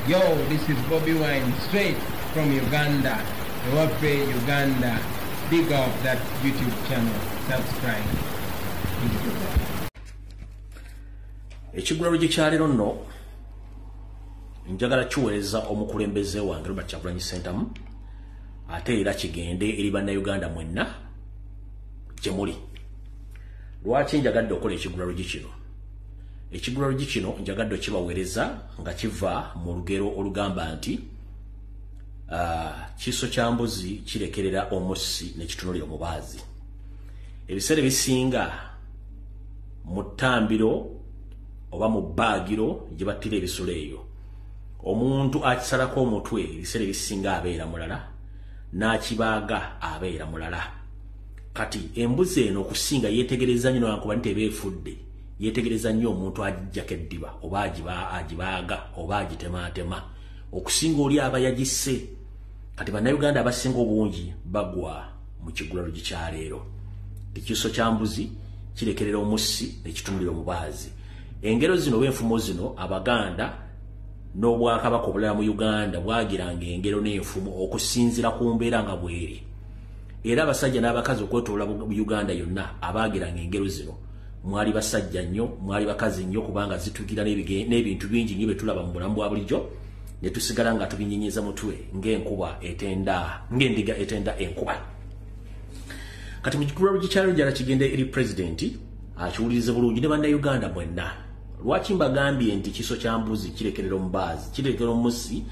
Yo, this is Bobby Wine, straight from Uganda. Ewaffe, Uganda. Big up that YouTube channel. Subscribe. Ekigulalo gyekyalero nno njagala kiweereza omukulembeze wange Robert Kyagulanyi Ssentamu ate era kigende eri bannayuganda mwenna gye muli. Lwaki njagadde okukola ekigulalo kino? Ekigulalo kino njagadde kibaweereza nga kiva mu lugero olugamba nti kiso kya mbuzi kirekerera omussi ne kitunulira omubaazi. Ebiseera bisinga mu ttambiro oba mu baagiro gye battira ebisolo eyo, omuntu akisalako omutwe ebiseera bisinga abeera mulala, n'akibaaga abeera mulala. Kati embuzi eno okusinga yeetegereza nnyo nakuba nti eba efudde, yeetegereza nnyo omuntu agijjako eddiba oba agibaaga oba agitemaatema, okusinga oli aba yagisse. Kati bannayuganda abasinga obungi bagwa mu kigulalo gikyaleero. Ekiso kya mbuzi kirekerera omussi ne kitunulira omubaazi. Engero zino b'enfumo zino Abaganda n'Obwakabaka obulala mu Uganda bwagiranga engero n'enfumo okusinzira ku mbeera nga bweri. Era abasajja n'abakazi okwetoola mu Uganda yonna abaagiranga engero zino mwali basajja nnyo, mwali bakazi nnyo, kubanga zituukira n'ebintu bingi nnyo betulaba mu bulamu bwa bulijjo ne tusigala nga tubinyinyiza mutwe ng'endiga etenda enkuba. Kati mu kigulalo gikyalo njala kigende eri pulezidenti akiwulirize bulungi ne bannayuganda mwenna. Lwaki mbagambye nti kiso kya mbuzi kirekerera omubaazi, kirekerera omussi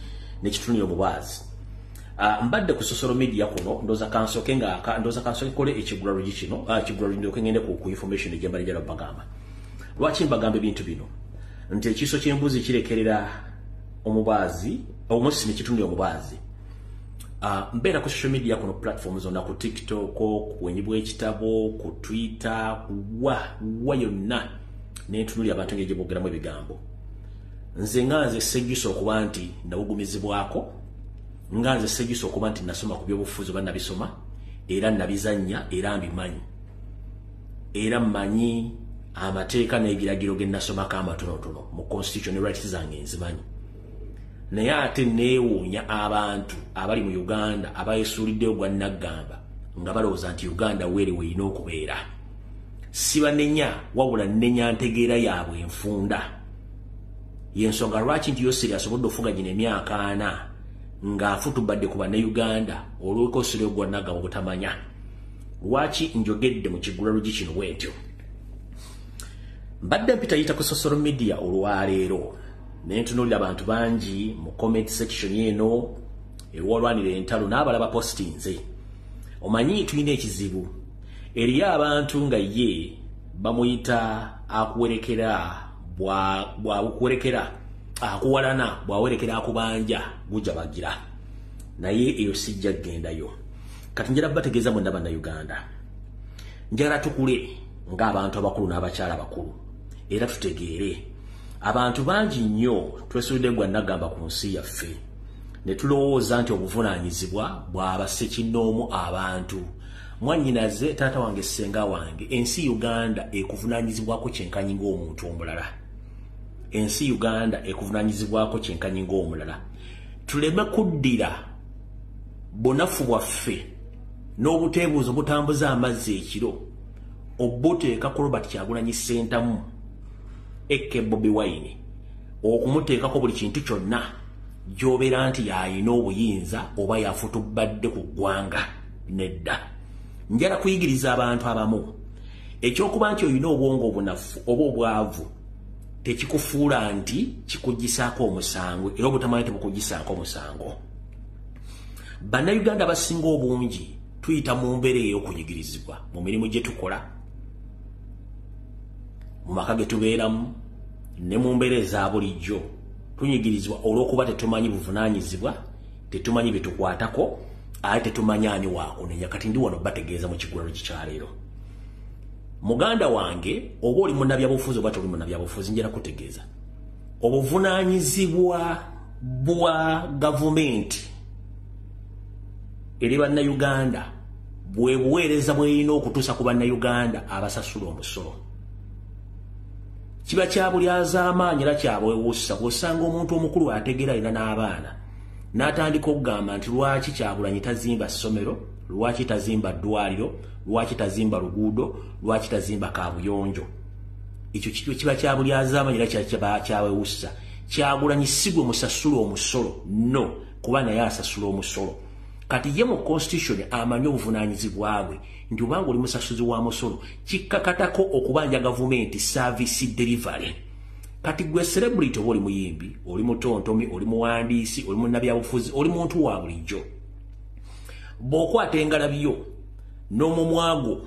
ne kitunulira omubaazi? Mbadde ku social media kuno ndoza kansoke kole ekigulalo kino, ekigulalo ndoke ngende ku information ejamba njala bagamba. Lwaki mbagamba ebintu bino? Nti ekiso ky'embuzi kirekerera omubaazi, omussi ne kitunulira omubaazi. Mbeera ku social media kuno platforms zonna, ku TikTok, ku Wenyibwa Ekitabo, ku Twitter, wa yonna n'entunulira abantu ng'egye boogeramu ebigambo. Nze nga nze sejjusa okuba nti nawugumizibwako, nga nze sejjusa okuba nti nasoma ku byobufuzi oba nabisoma, era nabizannya, era mbimanyi. Era mmanyi amateeka n'ebiragiro ge nasomako amatonotono mu constitution rights zange nzimanyi. Naye ate neewuunya abantu abali mu Uganda abayesuuliddeyo gwa Naggamba nga balowooza nti Uganda weeri weerina okubeera. Sibanenya wabula nnenya ntegeera yaabwe enfunda. Y'ensonga lwaki nti Yoseri asobodde okufuga gino emyaka 4 ng'afutubadde ku bannayuganda olw'okukoserera gwa Naggamba obutamanya. Lwaki njogedde mu kigulalo kino bwentyo? Mbadde mpitayita ku social media olwaleero nentunulira abantu bangi mu comment section eno ewalwanira entalo n'abalaba postinze. Omanyi tulina ekizibu, eriyo abantu nga ye bamuyita akuwerekera bw'akuwerekera akuwalana bw'awerekera akubanja gujja bagira, naye eyo sijja gendayo. Kati njala bategeeza mwenda bannayuganda, njala tukule ng'abantu abakulu n'abakyala abakulu, era tutegeere abantu bangi nnyo twesulidde gwa Naggamba ku nsi yaffe ne tulowooza nti obuvunaanyizibwa bw'aba ssekinnoomu abantu. Mwannyinaze taata wange ssenga wange, ensi Uganda ekuvunaanyizibwako kyenkanyi ng'omuntu omulala. Ensi Uganda ekuvunaanyizibwako kyenkanyi ng'omulala. Tuleme kuddira bunafu bwaffe n'obuteebuuzo butambuza amazzi ekiro obuteeka ku Robert Kyagulanyi Ssentamu Eke Bobby Wine okumuteekako buli kintu kyonna gy'obeera nti yalina obuyinza oba yafutubadde ku ggwanga. Nedda. Njala kuyigiriza abantu abamu ekyokuba nti olina obwongo obunafu oba obwavu tekikufuula nti kikugisaako omusango, era obutamanya tebukugisaako omusango. Bannayuganda abasinga obungi tuyita mu mbeera ey'okuyigirizibwa mu mirimu gye tukola, mu maka ge tubeeramu, ne mu mbeera eza bulijjo. Tunyigirizibwa olw'okuba tetumanyi buvunaanyizibwa, tetumanyi bye tukwatako, ate tetumanyi ani waakunenya. Kati ndi wano bategeeza mu kigulalo kikyaleero. Muganda wange, oba oli munnabyabufuzi oba toli munnabyabufuzi, njala kutegeeza obuvunaanyizibwa bwa gavumenti eri bannayuganda bwe buweereza bw'erina okutuusa ku bannayuganda abasasula omusolo. kiba kyabulyaza amaanyi era kyabwewussa bw'osanga omuntu omukulu ategeera alina n'abaana n'atandika okugamba nti lwaki Kyagulanyi tazimba ssomero, lwaki tazimba ddwaliro, lwaki tazimba luguudo, lwaki tazimba kaabuyonjo. Ekyo kiba kyabulyaza amaanyi era kyabwewussa. Kyagulanyi si gwe musasula omusolo, no, kuba naye asasula omusolo. Kati ye mu constitution amanyi obuvunaanyizibwa bwe nti obanga oli musasuzi wa musolo kikkakatako okubanja gavumenti service delivery. Kati gwe celebrity oba oli muyimbi, oli mutontomi, oli muwandiisi, oli munnabyabufuzi, oli muntu wa bulijjo, bw'okwata engalabi yo n'omumwago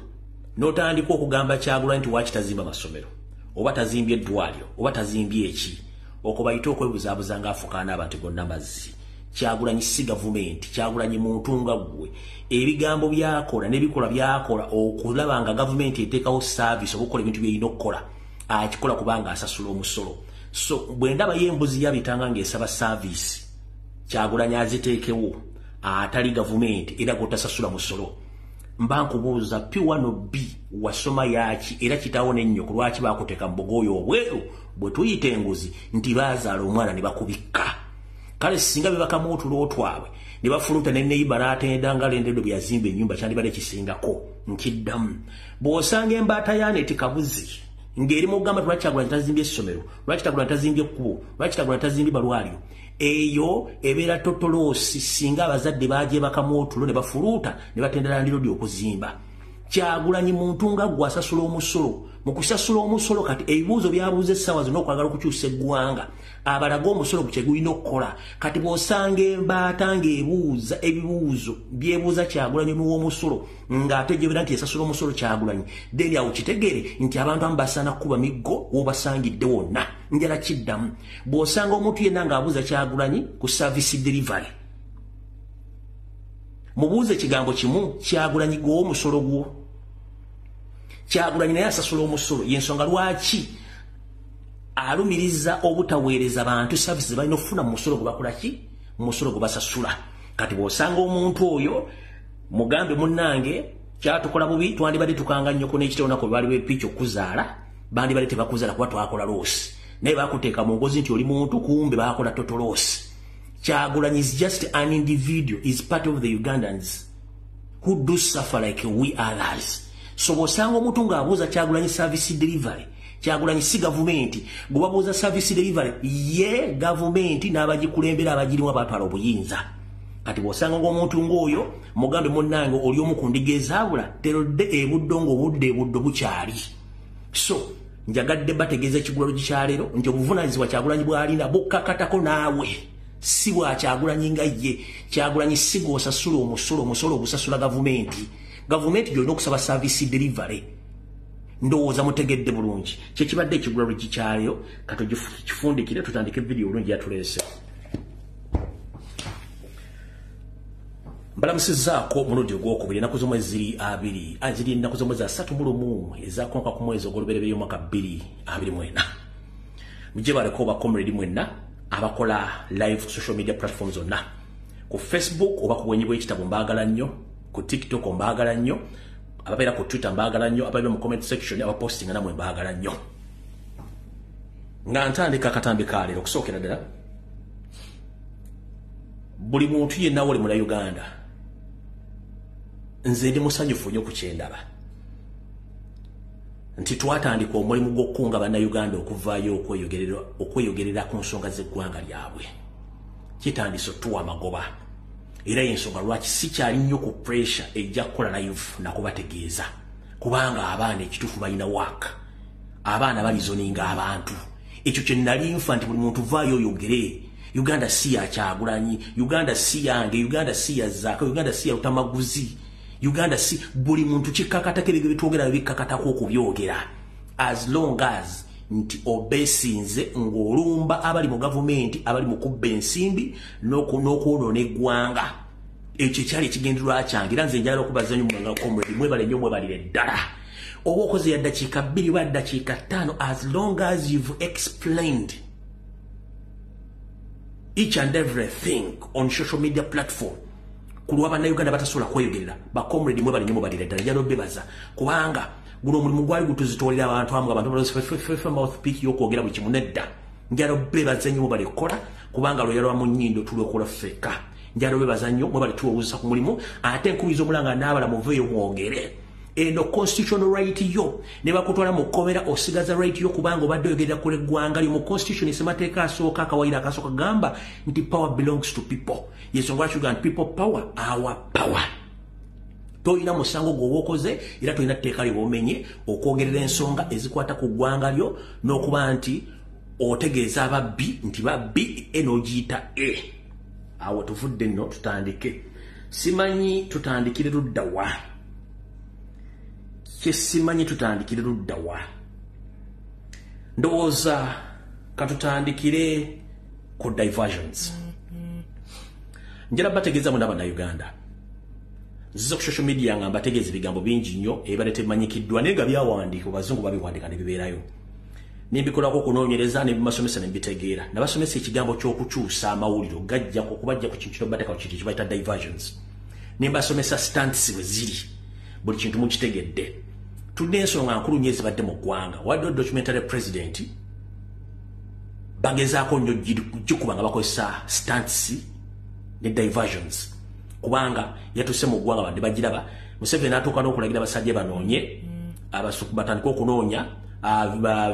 n'otandika okugamba Kyagulanyi nti waaki tazimba masomero, oba tazimbye eddwaliro, oba tazimbye eki, okubayita okwebuzaabuza ng'afukaana abantu gonna mazzi. Kyagulanyi si gavumenti, Kyagulanyi muntu nga ggwe. Ebigambo byakola n'ebikola byakola okulaba nga gavumenti eteekawo service oba okola ebintu by'erina okukola akikola kubanga asasula omusolo. So bwe ndaba y'embuzi yabitanga ng'esaba service, Kyagulanyi aziteekewo atali gavumenti era gotasasula musolo. Mba nkubuuza P1 B wasoma yaaki era kitaawo n'ennyoko lwaki baakuteeka mu bugooyo obweru bwe tuyita enguzi nti baazaala omwana ne bakubikka. Kale singa bibakamu otulo twabwe ne bafuluta ne neiba n'atenda nga lendedo byazimba ennyumba kyandibadde kisingako nkiddamu. Bw'osanga embaata yaaneti kabuzi ng'eri mu kugamba lwaki Kyagulanyi tazimbye essomero, lwaki Kyagulanyi tazimbye ekkubo, lwaki Kyagulanyi tazimbye balwaliro, eyo ebeera totoloosi singa abazadde baagyebakamu otulo ne bafuluuta ne batendera ndirodi okuzimba. Kyagulanyi muntu nga gwe asasula omusolo. Mu kusasula omusolo kati ebibuuzo byabuuza essaawa zino okwagala okukyusa eggwanga abalaga omusolo kye gulina okukola. Kati bw'osanga embaata ng'ebuuza ebibuuzo byebuuza Kyagulanyi n'omusolo ng'ategeera nti esasula omusolo Kyagulanyi, then awo kitegeere nti abantu amu basaana kuba miggo w'obasangidde wonna. Njala kiddamu bw'osanga omuntu yenna ng'abuuza Kyagulanyi ku service delivery, mubuuze ekigambo kimu, Kyagulanyi gwe omusolo gwo. Kyagulanyi naye asasula omusolo, y'ensonga lwaki alumiriza obutaweereza abantu services balina okufuna mu musolo gwe bakola ki, mu musolo gwe basasula. Kati bw'osanga omuntu oyo mugambe munnange kyatukola bubi, twandibadde tukanga nnyoko n'ekitawonako bwe bali bepiiki okuzaala, bandibadde tebakuzaala kuba twakola loosi, naye bakuteeka mu ngozi nti oli muntu kumbe bakola totoloosi. Kyagulanyi is just an individual, is part of the Ugandans who do suffer like we others. So bw'osanga omuntu ng'abuuza Kyagulanyi service delivery, Kyagulanyi si gavumenti, gwe babuuza service delivery ye gavumenti n'abagikulembera abagirimu abatwala obuyinza. Kati bw'osanga ng'omuntu ng'oyo mugambe munnange oli omu ku ndiga ezaabula terodde ebuddo ng'obudde ebuddo bukyali. So njagadde bategeeza ekigulalo gikyaleero nti obuvunaanyizibwa Kyagulanyi bw'alina bukkakatako naawe. Si bwa Kyagulanyi nga ye. Kyagulanyi si gw'osasula omusolo, omusolo ogusasula gavumenti. Gavumenti gyolina okusaba service delivery. Ndowooza mutegedde bulungi. Kye kibadde ekigulalo gikyaleero kati kifundikire tutandike video olungi yatuleese. Mbalamusizaako mulundi ogwokubiri ennaku z'omwezi 2 aziri ennaku z'omwezi 31 ezaakonka ku mwezi ogw'olubereberye omwaka 2024. Mujje baleko bakomredi mwenna abakola live social media platforms zonna. Ku Facebook oba ku bwenyi bw'ekitabo mbaagala nnyo, ku TikTok mbaagala nnyo, ababeera ku Twitter mbaagala nnyo, ababeera mu comment section abapostinga namwe mbaagala nnyo. Nga ntandika akatambi ka leero okusookera ddala buli muntu yenna wali mu Uganda nze ndi musanyufu nnyo ku kyendaba nti twatandika omulimu gw'okukunga bannayuganda okuvaayo okweyogerera ku nsonga z'eggwanga lyabwe. Kitandise otuwa amagoba era y'ensonga lwaki sikyali nnyo ku pressure ejja kukola live nakubategeeza kubanga abaana ekituufu balina waaka, abaana balizoninga abantu. Ekyo kye nali nfa nti buli muntu vaayo oyogere. Uganda si ya Kyagulanyi, Uganda si yange, Uganda si ya Zaaka, Uganda si ya Lutamaguzi, Uganda si buli muntu kikkakatako ebyo byetwogera bikkakatako okubyogera. As long as nti obesinze ng'olumba abali mu gavumenti abali mu kubba ensimbi n'okwonoona eggwanga. Ekyo kyali ekigendererwa kyange era nze njagala okubaza nnyo mwanga komredi mwebale nnyo mwebalire ddala. Oba okoze ya ddakiika 2 oba ddakiika 5 as long as you've explained each and everything on social media platform kulwa bannayuganda batasobola kweyogerera bakomredi mwebale nnyo mwebalire ddala njagala obebaza kubanga guno omulimu gwali gutuzitolera abantu amu abantu balose mouthpiece yokwogera buli kimu nedda njalo bebaza nnyo balikola kubanga lwe yalwa mu nnyindo tulwekola ffeka njalo bebaza nnyo mwe bali tuwuza ku mulimu ate enkubiza omulanga n'abala muveeyo mwogere eno constitutional right yo ne bakutwala mu kkomera osigaza right yo kubanga obadde oyogera ku eggwanga lyo mu constitution esemateeka asooka akawaira akasooka gamba nti power belongs to people yensonga lwaki uganda people power our power toyina musango gw'owokoze era toyina tteeka ly'omenye okwogerera ensonga ezikwata ku ggwanga lyo n'okuba nti otegeeza ababbi nti babbi enogiyita awo tuvudde nno tutandike simanyi tutandikire ludda wa kyesimanyi tutandikire ludda wa ndowooza katutandikire ku diversions njala bategeeza mu n'Abannayuganda nziza ku social media nga mbategeeza ebigambo bingi nnyo ebibadde tebimanyikiddwa naye nga byawandiika abazungu babiwandiika ne bibeerayo nimbikolako okunoonyereza ne bimasomesa ne mbitegeera nabasomesa ekigambo ky'okukyusa amawuliro gajja kubajja ku kintu kyobaddeko kiti kibayita diversions ne mbasomesa stunts bwe ziri buli kintu mukitegedde tulina ensonga nkulu nnyo ezibadde mu ggwanga wadde documentary president bagezaako nnyo gikuba nga bakozesa stunts ne diversions kubanga yatuse mu ggwanga badde bagiraba Museveni n'atuuka n'okulagira abasajja banoonye batandika okunoonya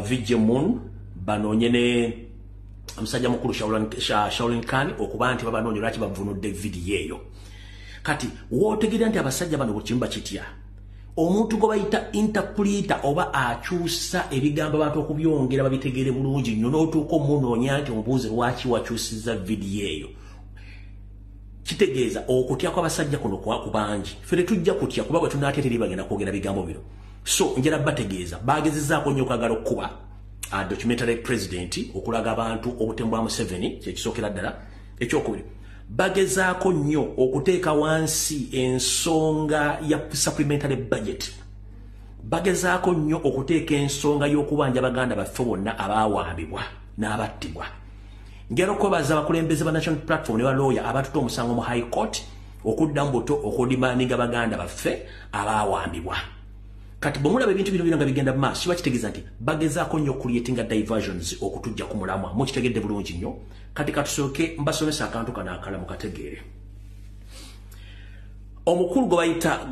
Vijemun banoonye ne omusajja mukulu Shaolin Khan okuba nti babanoonye lwaki bavunudde vidiyo eyo kati wootegerera nti abasajja bano buli kimu bakitya omuntu gwe bayita interpreter oba akyusa ebigambo abantu okubyongera babitegeere bulungi nnyo n'otuuka omunoonya nti omubuuze lwaki wakyusizza vidiyo eyo kitegeeza okutya kw'abasajja kuno ku bangi ffe tujja kutya kuba bwe tunaatya teri bagenda kwogera bigambo bino so njala bategeeza bagezezaako nnyo okwagala okuba documentary president okulaga abantu obutemu bwa Museveni kyekisookera ddala ekyokubiri bagezaako nnyo okuteeka wansi ensonga ya supplementary budget bagezaako nnyo okuteeka ensonga y'okubanja baganda baffe bonna abaawambibwa n'abattibwa ngero kwebaza abakulembeze ba national platform ne balooya abatuta omusango mu high court okuddamu buto okudimandinga baganda baffe abaawambibwa kati bwemulaba ebintu bino nga bigenda mu maaso kiba kitegeeza nti bagezaako nnyo creatinga diversions okutujja ku mulamwa mukitegedde bulungi nnyo kati katusooke mbasomesa akantu kano akala mukategeere omukulu gwe bayita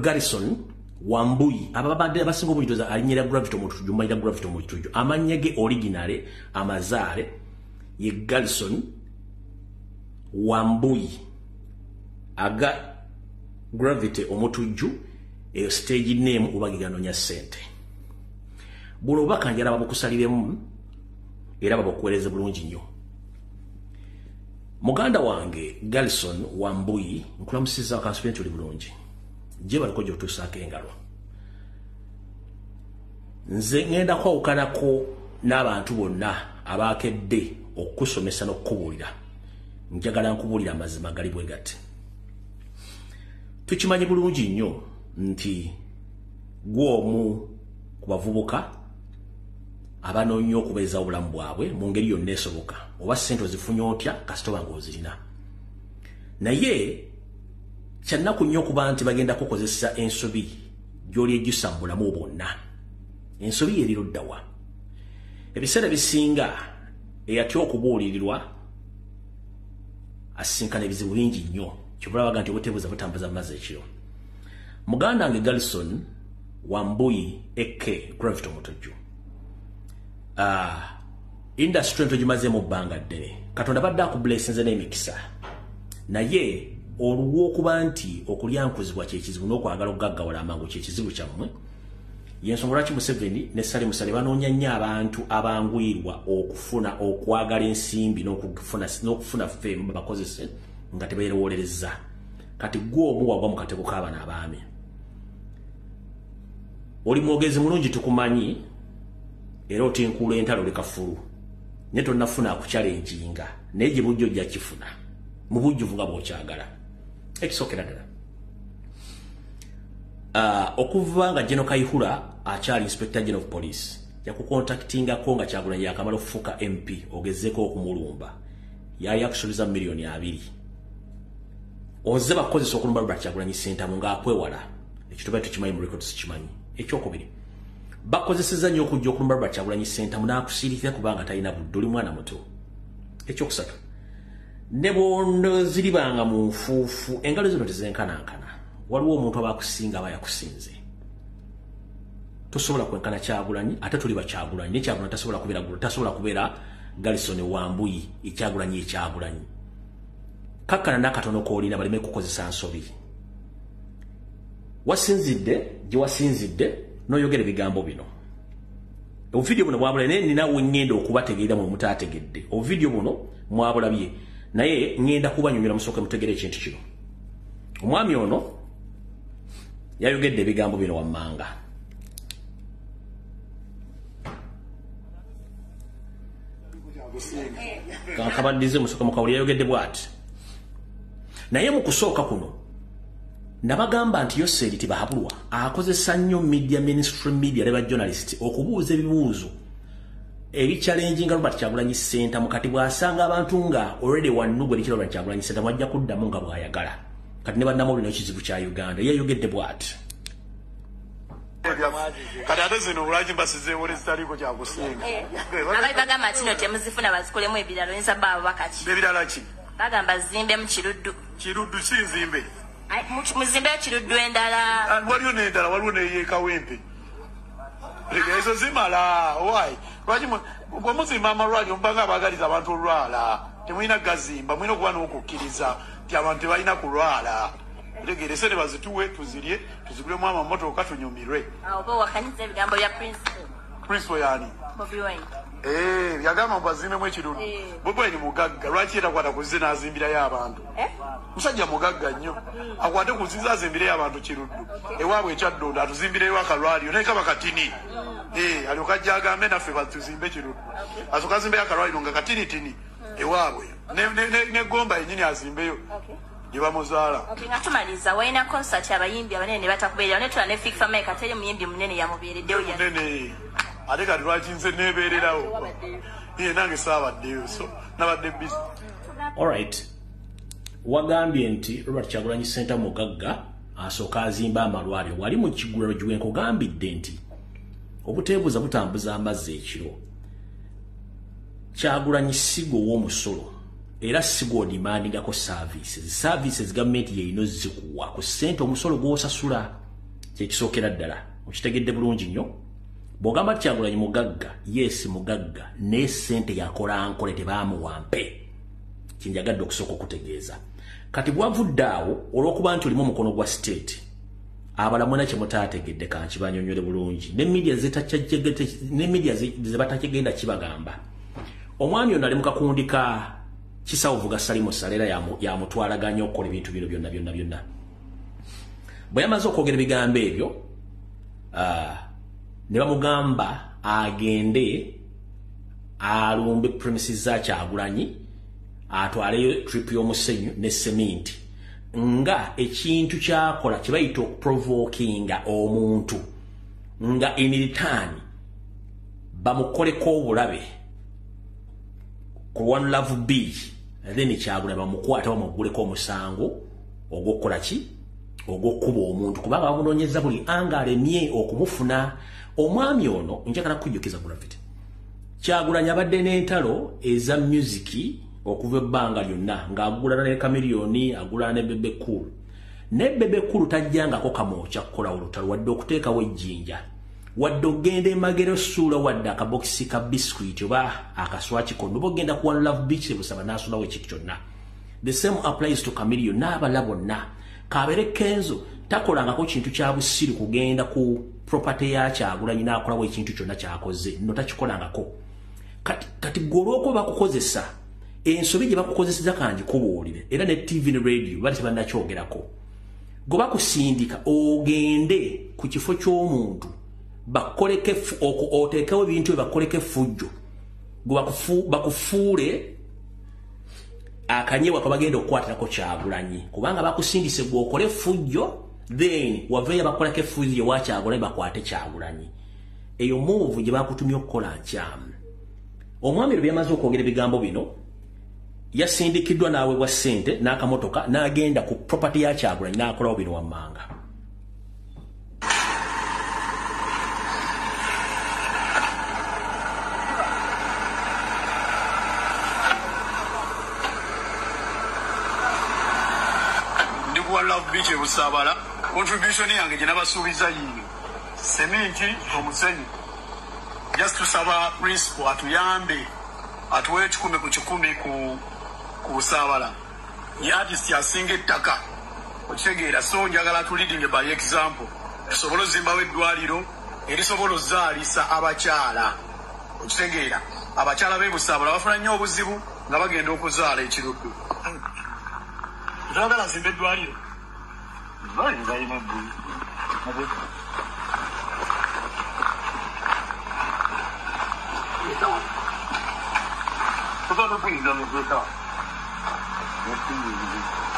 Garrison Wambuyi ababadde abasinga obunyidoza alinyera gravity omutujju mayira gravity omutujju amanya ge originale amazaale ye Garrison Wambuyi aga gravity omutujju eyo stage name ubagiganonya sente bulo bakanjala babukusaliremu era babukuwereze bulungi nnyo muganda wange Garrison Wambuyi nkulamusiza akaspenti oli bulungi je baliko gyotusaako engalo nze ngenda kwawukanako n'abantu bonna abakedde okukusomesa n'okukubuulira njagala nkubuulira amazima gali bwe gati tukimanyi bulungi nnyo nti gw'omu ku bavubuka abanoonya okubeeza obulamu bwabwe mu ngeri yonna esoboka oba ssente ozifunye otya kasitoba ng'ozirina naye kyannaku nnyo okuba nti bagenda kukozesa ensobi gy'oli ejjusa mu bulamu bwonna ensobi eri ludda wa ebiseera bisinga eyatya okubuulirirwa asisinkana ebizibu bingi nnyo kyobula baga nti obuteebuuza butambuza mazzi ekiro muganda wange Garrison Wambuyi eke gravity omutujju industry ento gimazeemu bbanga ddene katonda badde akublessinze n'emikisa naye olw'okuba nti okulyankuzibwa kyekizibu n'okwagala okugaggawala amangu kyekizibu kyammwe yensonga lwaki Museveni ne Sale Musale banoonya nnyo abantu abangwirwa okufuna okwagala ensimbi n'okufuna ffeemu bakozese nga tebeerowolereza kati gw'omu wagwa mu katego k'abaana abaami oli mwogezi mulungi tukumanyi era otinkuula entalo lekafulu naye tonnafuna akukyalenjinga naye gye bujja ojja kifuna mu bujjuvu nga bw'okyagala ekisookera ddala okuva nga General Kayihura akyali Inspector General of Police yakukontaktingako nga Kyagulanyi yakamala okufuuka MP ogezeeko okumulumba yayakusuubiza $2,000,000 oze bakozesa okulumba Robert Kyagulanyi Ssentamu ng'akwewala ekituba tukimanyi mu records kimanyi ekyokubiri bakozeseza nnyo okujja okulumba Robert Kyagulanyi Center munaakusiirikira kubanga talina budde oli mwana muto ekyokusatu ne bondo ziribanga mu nfuufu engalo zino tezenkanankana waliwo omuntu abakusinga aba yakusinze tosobola kwenkana Kyagulanyi ate tuli bakyagulanyi ne Kyagulanyi tasobola kubeera Garrison Wambuyi Kyagulanyi kakkana n'akatono koolina baleme kukozesa nsobi wasinzidde gye wasinzidde n'oyogera ebigambo bino obuvidiyo buno mwabula naye ninawe ngenda okubategeera mu mutaategedde obuvidiyo buno mwabulabye naye ngenda kubanyumira musooke mutegere ekintu kino omwami ono yayogedde ebigambo bino wammanga kabaddize musooke mukawuli yayogedde bw'ati naye mu kusooka kuno nabagamba nti Yoseri Tibahabulwa akozesa nnyo mainstream media leba journalist okubuuza ebibuuzo ebichallenginga Robert Kyagulanyi Center mukati bwasanga abantu nga already wanugwe likiro Robert Kyagulanyi Center mwajja kuddamu nga bwayagala kati ne bannamu olina ekizibu kya Uganda yayogedde bw'ati kati ate zino bulaki mbasizeewo zitaliko kyakusinga abaali bagamba nti no temuzifuna bazikolemu ebiralo nza baabo bakati ebirala ki bagamba zimbe mu kiruddu si nzimbe muzimbe kiruddu endala waliwo n'endala waliwo n'eyekawempe ezo zimala owaayi lwaki bwe muzimba amalwaliro mubanga abaagaliza abantu olwala temulina gazimba mulina okuba n'okukkiriza nti abantu tebalina kulwala tegere sente bazituwe tuzirye tuzigulemu amamotoka tunyumirwe oba wakanyiza ebigambo bya principal yani yagamba mbazimbemu ekirundu bwe ni mugagga lwaki yetakwata kuzize n'azimbirayo abantu musajja mugagga nnyo akwate kuzize azimbirayo abantu kiruddu ewaabwe ekyaddondo atuzimbireyo akalwaliro naye kaba katini alyoka ajja agambe naffe batuzimbe kiruddu asooka azimbeyo akalwaliro nga katinitini ewaabwe negomba yennyini azimbeyo gye bamuzaala nga tumaliza walina concert abayimbi abanene ne batakubeerera netula ne Fik Family kateri muyimbi munene yamubeereddeyo munene ate kati lwaki nze neebeererawo nange saabaddeyo so nabadde busy. Alright, wagambye nti Robert Kyagulanyi Center mugagga asooka azimba amalwaliro wali mu kigulalo gye nkugambidde nti obuteebuza butambuza amazzi ekiro Kyagulanyi sigo w'omusolo era sigo odimandingako services gavumenti yeyino zikuwa ku ssente omusolo gw'osasula kyekisookera ddala okitegedde bulungi nnyo bw'ogamba Kyagulanyi mugagga yes mugagga naye ssente yakola nkole tebaamuwampe kinjagadde okusooka okutegeeza kati bwavudde awo olw'okuba nti olimu omukono gwa state abalamu nakye mutaategedde kankibanyonyole bulungi ne media ze batakigenda kibagamba omwami ono ali mu kakundi ka kisawuvuga Salimu Salera yamutwalaganya okukola ebintu bino byonna bwe yamaze okwogera ebigambo ebyo ne bamugamba agende alumbe premises za Kyagulanyi atwaleyo trip y'omusenyu ne cement nga ekintu kyakola kibayita okuprovokinga omuntu nga in return bamukoleko obulabe ku One Love B then Kyagulanyi bamukwata bamuguleko omusango ogw'okukola ki ogw'okkuba omuntu kubanga bamunoonyeza buli anga alemye okumufuna omwami ono njagala kujjukiza gravity Kyagulanyi abadde n'entalo eza music okuva ebbanga lyonna ng'agulana ne Kamiliyoni agulana ne Bebe Cool ne Bebe Cool tajjangako kamooca kukola olutalo wadde okuteekawo ejjinja wadde ogenda emagero suula wadde akabokisi ka biscuit oba akaswaki kondo bogenda ku One Love Beach busaba n'asulawo ekintu kyonna the same applies to Kamiliyoni n'abala bonna kabeere Kenzo takolangako kintu kya busiru kugenda ku property ya Kyagulanyi n'akolawo ekintu kyonna kyakoze nno takikolangako kati golwoko bakukozesa ensobi gye bakukozeseza kanji kubuulire era ne TV ne radio bali tebannakyogerako go bakusindika ogende ku kifo ky'omuntu bakoleke oteekawo ebintu bakoleke fujjo go bakufuule akanyewa kabagenda okukwatirako Kyagulanyi kubanga bakusindise gwe okole fujjo then waveeyo bakoleke fujjo wa Kyagulanyi bakwate Kyagulanyi eyo move gye bakutumya okukola nkyamu omwami lwe yamaze okwogera ebigambo bino yasindikiddwa n'aweebwa ssente n'akamotoka n'agenda ku property ya Kyagulanyi n'akolawo bino wammanga Love Beach e Busabala contribution yange gye nabasuubiza yiino sementi omusenyu just tusaba principal atuyambe atuwe 10 ku 10 ku Busabala ye artist yasinga ettaka okitegeera so njagala tu leading by example tusobole zimbawo eddwaliro erisobola ozaalisa abakyala okitegeera abakyala b'e Busabala bafuna nnyo obuzibu nga bagenda okuzaala ekiruddu Zagala zimbe eddwaliro balina ebbulu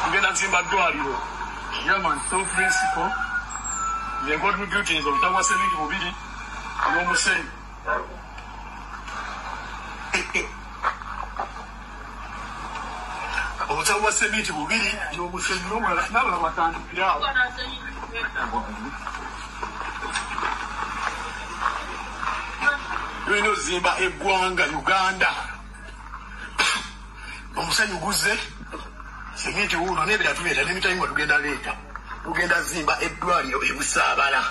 tugenda nzimba ddwaliro yaman so principal yencontributing obutawa sementi 2 n'omusenyu obutawa sementi 2 n'omusenyu n'abala batandikirawo tulina ozimba eggwanga Uganda omusenyu guze sementi wuuno n'ebirala tubeera n'emitayimba tugenda leeta tugenda zimba eddwaliro e Busabala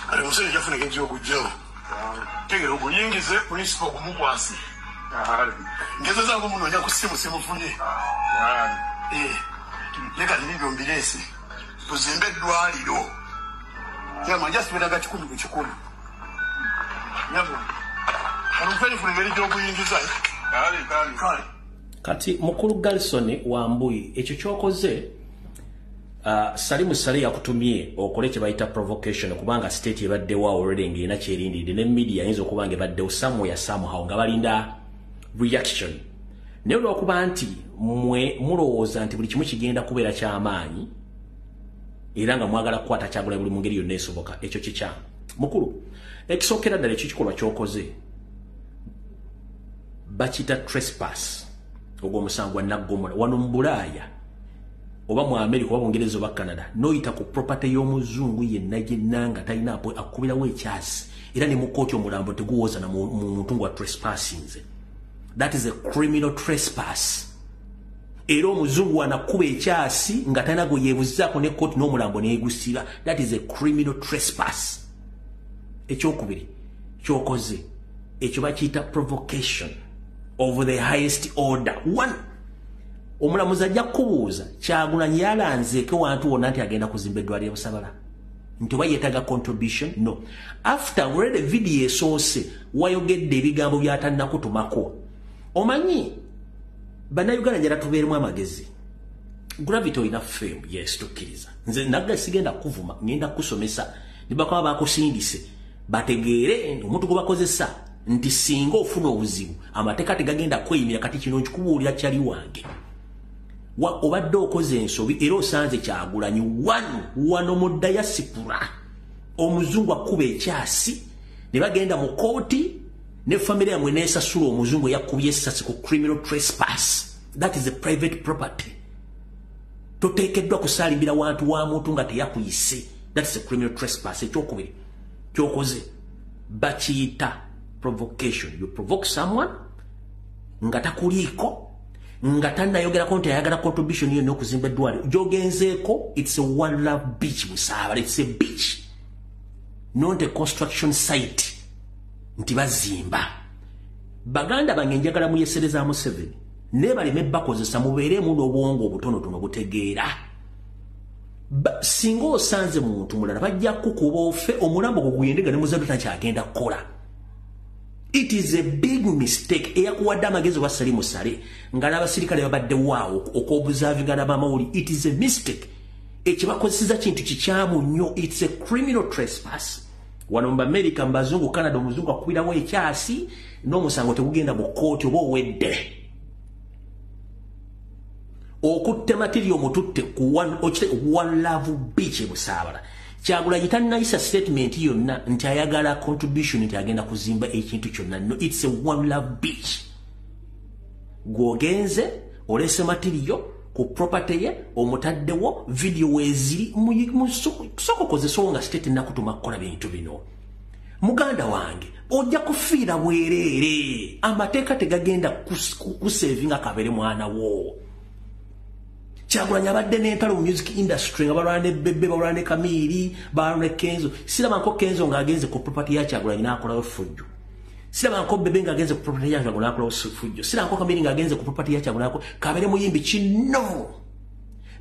ale omusenyu jafuna gejogujjawo tegera oguyingize principal ogumukwasi ngezezaako munoonya ku simu simufunye nekati Zibilese tuzimbe eddwaliro yama just weraga 10 ku 10 yabo alufeni fulengeri gy'okuyingiza kale kati mukulu Garrison Wambuye ekyo kyokoze Salimu Sali yakutumye okole kye bayita provocation kubanga state ebaddewo already ng'erina kyerindidde ne media yinza okuba nga ebaddewo somewhere somehow nga balinda reaction naye olw'okuba nti mwe mulowooza nti buli kimu kigenda kubeera ky'amaanyi era nga mwagala kukwata Kyagulanyi buli mu ngeri yonna esoboka ekyo kikyamu mukulu ekisookera ddala ekyo kikolwa ky'okoze bakiyita trespass ogw'omusango gwa naggomola wano mu Bulaaya oba mu America oba Bungereza oba Canada noyita ku property y'omuzungu yenna nga talina akubirawo ekyasi era ne mu kooti omulambo teguwooza na muntu ngwa trespassing. That is a criminal trespass. Era omuzungu anakuba ekyasi nga talina gwe yeebuzaako ne kooti n'omulambo neegusira. That is a criminal trespass. Ekyokubiri kyokoze ekyo bakiyita provocation of the highest order. One, omulamuzi ajja kubuuza Kyagulanyi yalanzeeko wantu wonna nti agenda kuzimba eddwaliro Busabala nti oba yeetaaga contribution? No. After already video esoose wayogedde ebigambo by'atannakutumako. Omanyi bannayuganda njala tubeeremu amagezi. Gravity olina fame, yes, tukkiriza. Nze nagga sigenda kuvuma, ngenda kusomesa ne bakaba bakusindise bategeere omuntu gwe bakozesa nti singa ofuna obuzibu amateeka tegagenda kweyimira kati kino nkikubuulira kyali wange. Obadde okoze ensobi era osanze Kyagulanyi wano mu diaspora omuzungu akuba ekyasi ne bagenda mu kooti ne family yamwe neesasula omuzungu eyakubye essasi ku criminal trespass. That is a private property. Toteekeddwa kusaalimbira wantu wa muntu nga teyakuyise. That is a criminal trespass. Ekyokubiri kyokoze bakiyita provocation. You provoke someone nga takuliiko nga tannayogerako nti ayagala contribution yonna okuzimba eddwaliro gyogenzeeko. It's a One Love Beach Busabala. It's a beach, not a construction site nti bazimba. Baganda bange njagala muyesereza Museveni ne baleme bakozesa mubeeremu n'obwongo obutonotono butegeera. Singa osanze muntu mulala bajja kukuba ofe omulambo guguyendega ne muzadde takyagenda kukola. It is a big mistake. Eyakuwadde amagezi wa Salimu Sale nga n'abasirikale babadde waawo okwobuzavinga n'abamawuli. It is a mistake. Ekibakozeseza kintu kikyamu nnyo. It's a criminal trespass. Wano mu America, mu bazungu, Canada, omuzungu akubirawo ekyasi n'omusango tegugenda mu kooti oba owedde. Okutte material mututte ku One Love Beach Busabala. Kyagulanyi tannayisa statement yonna nti ayagala contribution nti agenda kuzimba ekintu kyonna. No, it's a One Love Beach. Gwogenze olese material ku property ye omutaddewo video weziri musokokoze songa state nakutuma kukola bintu bino. muganda wange ojja kufiira bwerere amateeka tegagenda kusevinga kabere mwana wo Kyagulanyi abadde n'entalo mu music industry nga balwana ne Bebe balwana ne Kamiri balwana ne Kenzo siraba nko Kenzo ng'agenze ku property ya Kyagulanyi n'akolawo fujjo siraba nko Bebe ng'agenze ku property ya Kyagulanyi n'akolawo fujjo siraba nko Kamiri ng'agenze ku property ya Kyagulanyi kabere muyimbi kino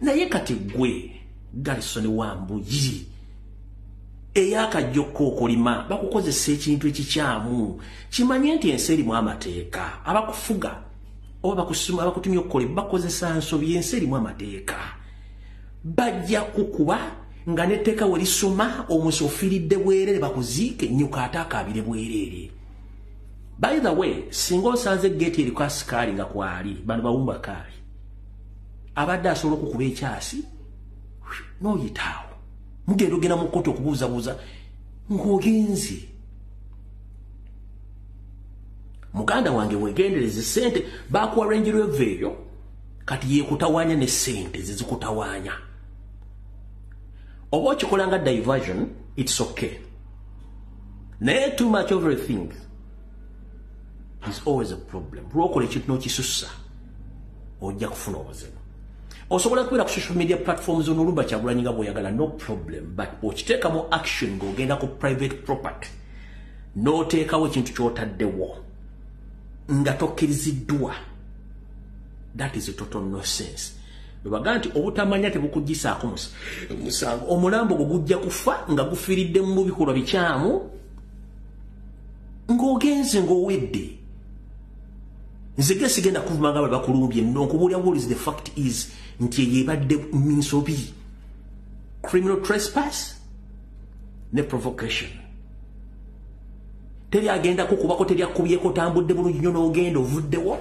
naye kati gwe Garrison Wambuyi eyakajjokko okulima bakukozesa ekintu ekikyamu kimanye nti ensi erimu amateeka abakufuga oba bakusuma abakutumye okukole bakozesa nsobi ensi erimu amateeka bajja kukuba nga netteeka we lisoma omusi ofiiridde bwerere bakuziike nnyuka ate akaabire bwerere. By the way, singa osanze geeti eriko asikaali nga kwali bano bawumba kaali abadde asobola okukuba ekyasi n'oyitaawo mugenda ogenda mu kkooti okubuuzabuuza ng'ogenze. Muganda wange wegendereze sente bakuwa range rover eyo kati yekutawanya ne sente zizikutawanya. Oba okikola nga diversion, it's okay. Naye too much of everything is always a problem. Lwokola ekintu n'okisussa ojja kufuna obuzibu. Osobola kubeera ku social media platforms onolumba Kyagulanyi nga bw'oyagala, no problem, but okiteekamu action ng'ogenda ku private property n'oteekawo ekintu ky'otaddewo nga tokkiriziddwa, that is a total nonsense. Bebaga nti obutamanya tebukugisaako musango. Omulambo gwo gujja kufa nga gufiiridde mu bikolwa bikyamu ng'ogenze ng'owedde. Nze gesigenda kuvuma nga bwe bakulumbye n'okubuulira what is the fact is nti yebadde minsobi, criminal trespass ne provocation. Teri agenda kukubako, teri akubyeko, otambudde bulungi nnyo n'ogenda ovuddewo,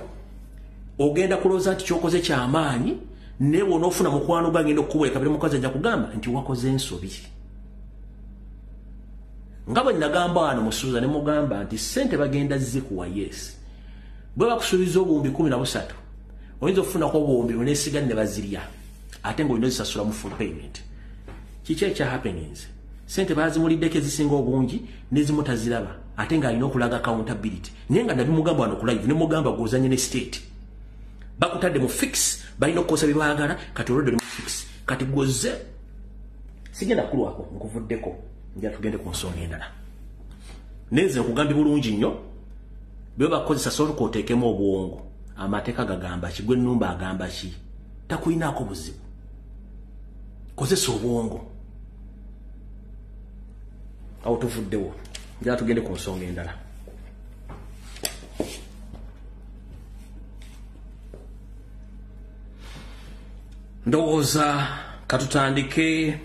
ogenda kulooza nti kyokoze ky'amaanyi, ne w'onoofuna mukwano gwe agenda okukubuulira kabiri mukazi ajja kugamba nti wakoze ensobi. Nga bwe nagamba wano musuuza ne mugamba nti ssente bagenda zikuwa yes. Bwe bakusuubiza obuwumbi 13 oyinza okufunako obuwumbi n'esiga ne bazirya ate ng'olina ozisasula mu full payment. Kiki ekya happenings? Sente bazimuliddeko ezisinga obungi n'ezimu taziraba ate ng'alina okulaga accountability. Naye nga nabimugamba wano ku live ne mugamba gw'ozanye ne state bakutadde mu fix, balina okukosa bye baagala, kati olwedde mu fix, kati gw'ozze sigenda kulwako nkuvuddeko, njala tugende ku nsonga endala. Neze nkugambye bulungi nnyo bwe bakozesa sobola oteekemu obwongo. Amateeka gagamba ki? Gwe nnumba agamba ki? Takuyinaako buzibu. Kozesa obwongo. Awo tuvuddewo. Njala tugende ku nsonga endala. Ndowooza katutandike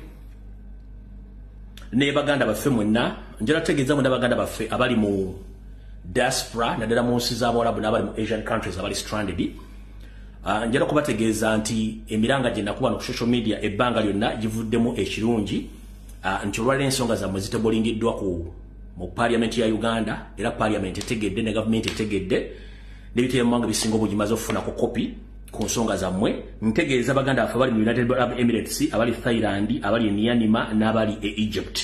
ne baganda baffe mwenna. Njala tegeeza mwenna baganda baffe abali mu diaspora naddala mu nsi z'Abawarabu n'abali mu Asian countries abali stranded. Njala kubategeeza nti emiranga gye nakuba no ku social media ebbanga lyonna givuddemu ekirungi nti olwaliro ensonga zammwe zitebolingiddwa mu parliament ya Uganda, era parliament etegedde ne government etegedde n'ebiteemuwanga bisinga obugimaze okufunako kopi ku nsonga zammwe. Ntegeeza baganda baffe abali mu United Arab Emirates, abali Thailand, abali Myanmar n'abali Egypt.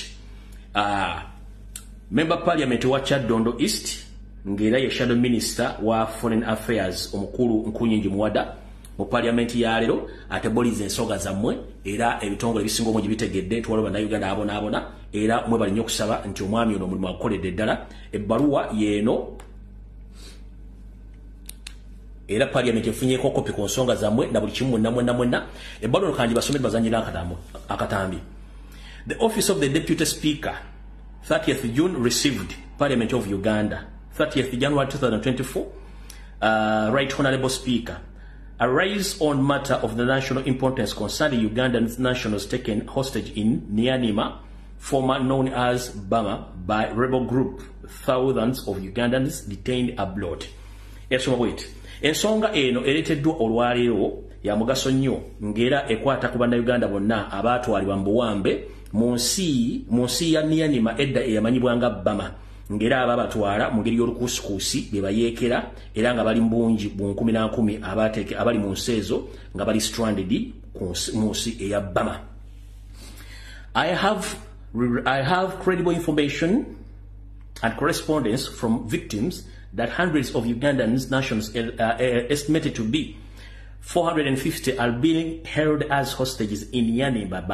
Member Parliament wa Kyaddondo East ng'era ye Shadow Minister wa Foreign Affairs omukulu Nkunyingi Muwada mu Parliament ya leero atebolize ensonga zammwe era ebitongole bisinga omungi bitegedde twalaba na Uganda abona era mwe bali nnyo kusaba nti omwami ono omulimu akoledde ddala. Ebbaluwa yeeno era Parliament efunyeeko kopi ku nsonga zammwe na buli kimu mwenna. Ebbaluwa kanji basomere bazanyira akatambi. The Office of the Deputy Speaker 30th June received Parliament of Uganda. 30th January 2024. Right Honorable Speaker, arise on matter of the national importance concerning Ugandan nationals taken hostage in Myanmar, former known as Burma, by rebel group. Thousands of Ugandans detained abroad. Ensonga eno ereteddwa olwaleero ya mugaso nnyo ng'era ekwata ku bannayuganda bonna abaatwalibwa mu buwambe mu nsi ya Myanmar edda eyamanyibwanga Burma, ng'era ababatwala mu ngeri y'olukuusikuusi be bayeekera era nga bali mbungi bunkumi na nkumi abali mu nsi ezo nga bali stranded mu nsi eya Burma. I have credible information and correspondence from victims that hundreds of Ugandan nationals estimated to be 450 are being held as hostages in Yanimba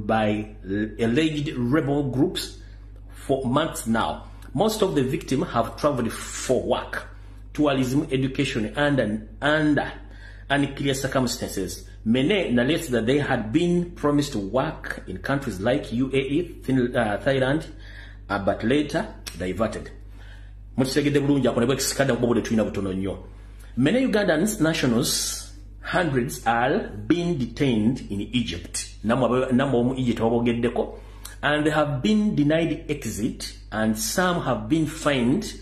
by alleged rebel groups for months now. Most of the victims have traveled for work, tourism, education, and under unclear circumstances. Many narrate that they had been promised work in countries like UAE, Thailand, but later diverted. Many Ugandan nationals, hundreds, are being detained in Egypt. And they have been denied exit, and some have been fined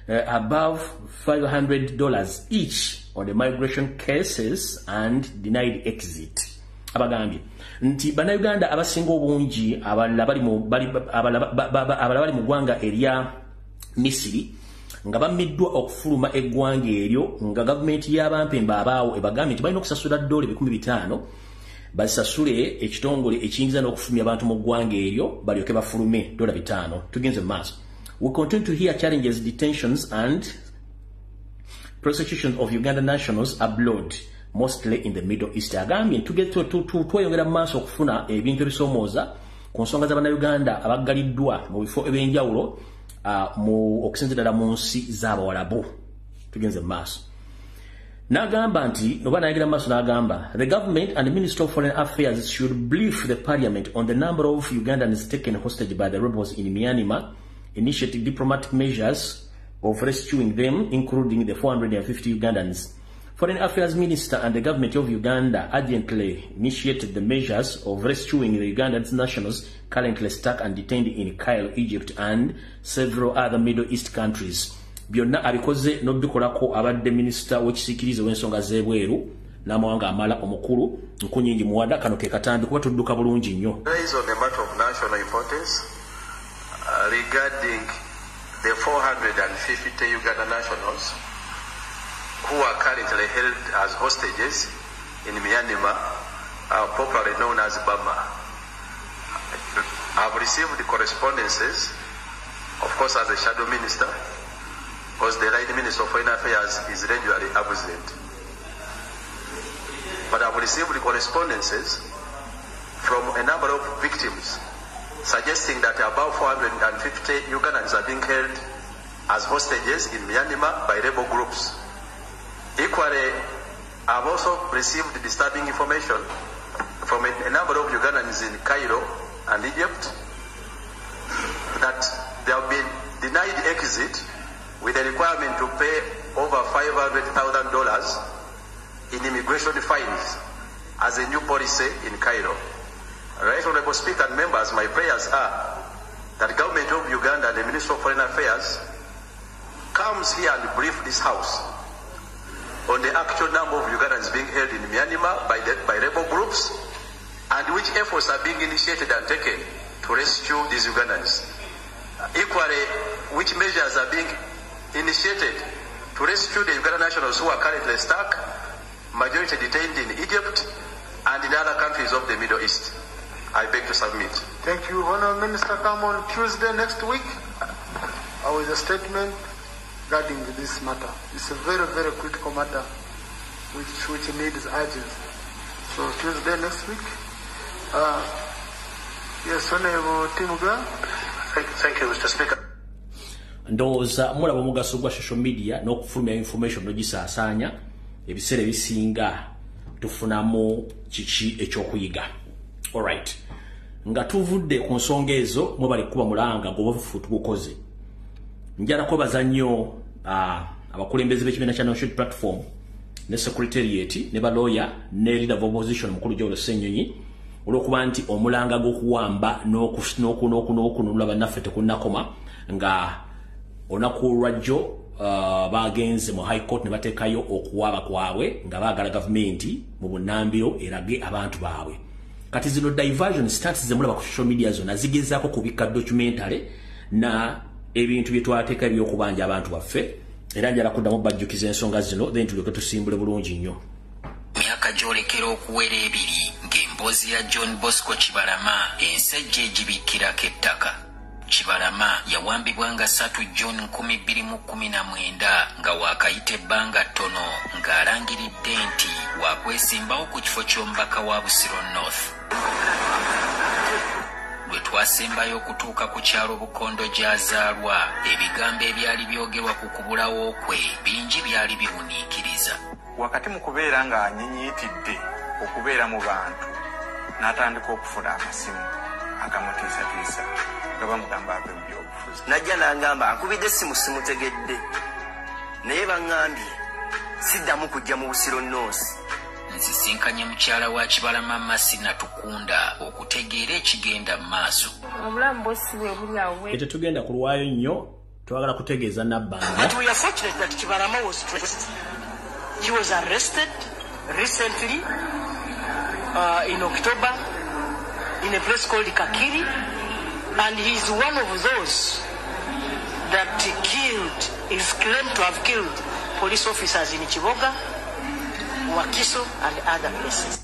above $500 each on the migration cases and denied exit. Abagambye nti Bannayuganda abasinga obungi abalala bali mu ggwanga erya Misiri nga bammiddwa okufuluma eggwanga eryo nga gavumenti y'abampemba abaawo ebagambye nti balina okusasula $500 basasule ekitongole ekiyinza n'okufulumya abantu mu ggwanga eryo balyoke bafulume $500. Tugenze mu maaso. We continue to hear challenges, detentions and prosecutions of Ugandan nationals abroad, mostly in the Middle East. Agambye tweyongera mu maaso okufuna ebintu ebisoomooza ku nsonga z'Abannayuganda abaggaliddwa mu bifo ebyenjawulo mu okusinziira ddala mu nsi z'Abawalabu. Tugenze mu maaso. N'agamba nti oba nayigira mu maaso n'agamba the government and the Minister of Foreign Affairs should brief the Parliament on the number of Ugandans taken hostage by the rebels in Myanmar, initiate diplomatic measures of rescuing them, including the 450 Ugandans. Foreign Affairs Minister and the government of Uganda urgently initiated the measures of rescuing the Ugandan nationals currently stuck and detained in Cairo, Egypt, and several other Middle East countries. Byonna abikoze n'obikolako abadde minisita w'ekisiikirize w'ensonga z'ebweru n'amawanga amala omukulu Nkunyingi Muwada. Kano ke katambi kuba tudduka bulungi nnyo. Based on a matter of national importance regarding the 450 Uganda nationals who are currently held as hostages in Myanmar, popularly known as Burma. I've received the correspondences, of course, as a shadow minister, because the right Minister of Foreign Affairs is regularly absent. But I've received the correspondences from a number of victims suggesting that about 450 Ugandans are being held as hostages in Myanmar by rebel groups. Equally, I've also received disturbing information from a number of Ugandans in Cairo and Egypt that they have been denied exit with a requirement to pay over $500,000 in immigration fines as a new policy in Cairo. Right, Honorable Speaker and members, my prayers are that the government of Uganda and the Minister of Foreign Affairs comes here and brief this House on the actual number of Ugandans being held in Myanmar by rebel groups and which efforts are being initiated and taken to rescue these Ugandans. Equally, which measures are being initiated to rescue the Ugandan nationals who are currently stuck, majority detained in Egypt and in other countries of the Middle East. I beg to submit. Thank you. Honourable Minister, come on Tuesday next week with a statement regarding this matter. It's a very, very critical matter which needs urgency. So Tuesday next week. Yes, Honourable Timuga. Thank you, Mr. Speaker. Ndowooza mulaba omugaso gwa social media n'okufulumya information n'ogisaasaanya ebiseera ebisinga tufunamu kiki ekyokuyiga. Alright. Nga tuvudde ku nsonga ezo mwe bali kuba mulanga gobufu tugukoze. Njala kwebaza nnyo abakulembeze b'ekibiina kya National Platform ne Secretariat ne balawyer ne leader of opposition mukulu Joel Ssenyonyi olw'okuba nti omulanga gw'okuwamba n'okununula bannaffe tekunnakoma nga olunaku lwajjo bagenze mu High Court ne bateekayo okuwaaba kwabwe nga baagala gavumenti mu bunnambiro erage abantu baabwe. Kati zino diversion stats zemulaba ku social media zonna zigezaako kubika documentary na ebintu bye twateeka eby'okubanja abantu baffe era njala kuddamu bajjukiza ensonga zino then tulyoke tusimbule bulungi nnyo. Myaka gyolekera okuwera ebiri ng'emboozi ya John Bosco Kibalama ensejja egibikkirako ettaka. Kibalama yawambibwa nga 3 June 2019 nga waakayita ebbanga ttono ng'alangiridde nti waakwesimbawo ku kifo ky'omubaka wa Busiro North. Lwe twasembayo okutuuka ku kyalo Bukondo gy'azaalwa, ebigambo ebyali byogerwa ku kubulawo kwe bingi byali biwuniikiriza. Wakati mu kubeera ng'anyinyiitidde okubeera mu bantu n'atandika okufuna amasimu agamutiisatiisa nga bamugamba ave mu byobufuzi. Najja n'angamba ankubidde essimu simutegedde, naye baŋŋambye siddamu kujja mu Busiro North. Nsisinkanye mukyala wa Kibalama Masina Tukunda okutegeera ekigenda mu maaso. Omulamu bossi bwe buli awo. Tetugenda kulwayo nnyo, twagala kutegeeza Nabbanja. But we are fortunate that Kibalama was traced. He was arrested recently in October in a place called Kakiri, and he is one of those that is claimed to have killed police officers in Kiboga, Wakiso and other places.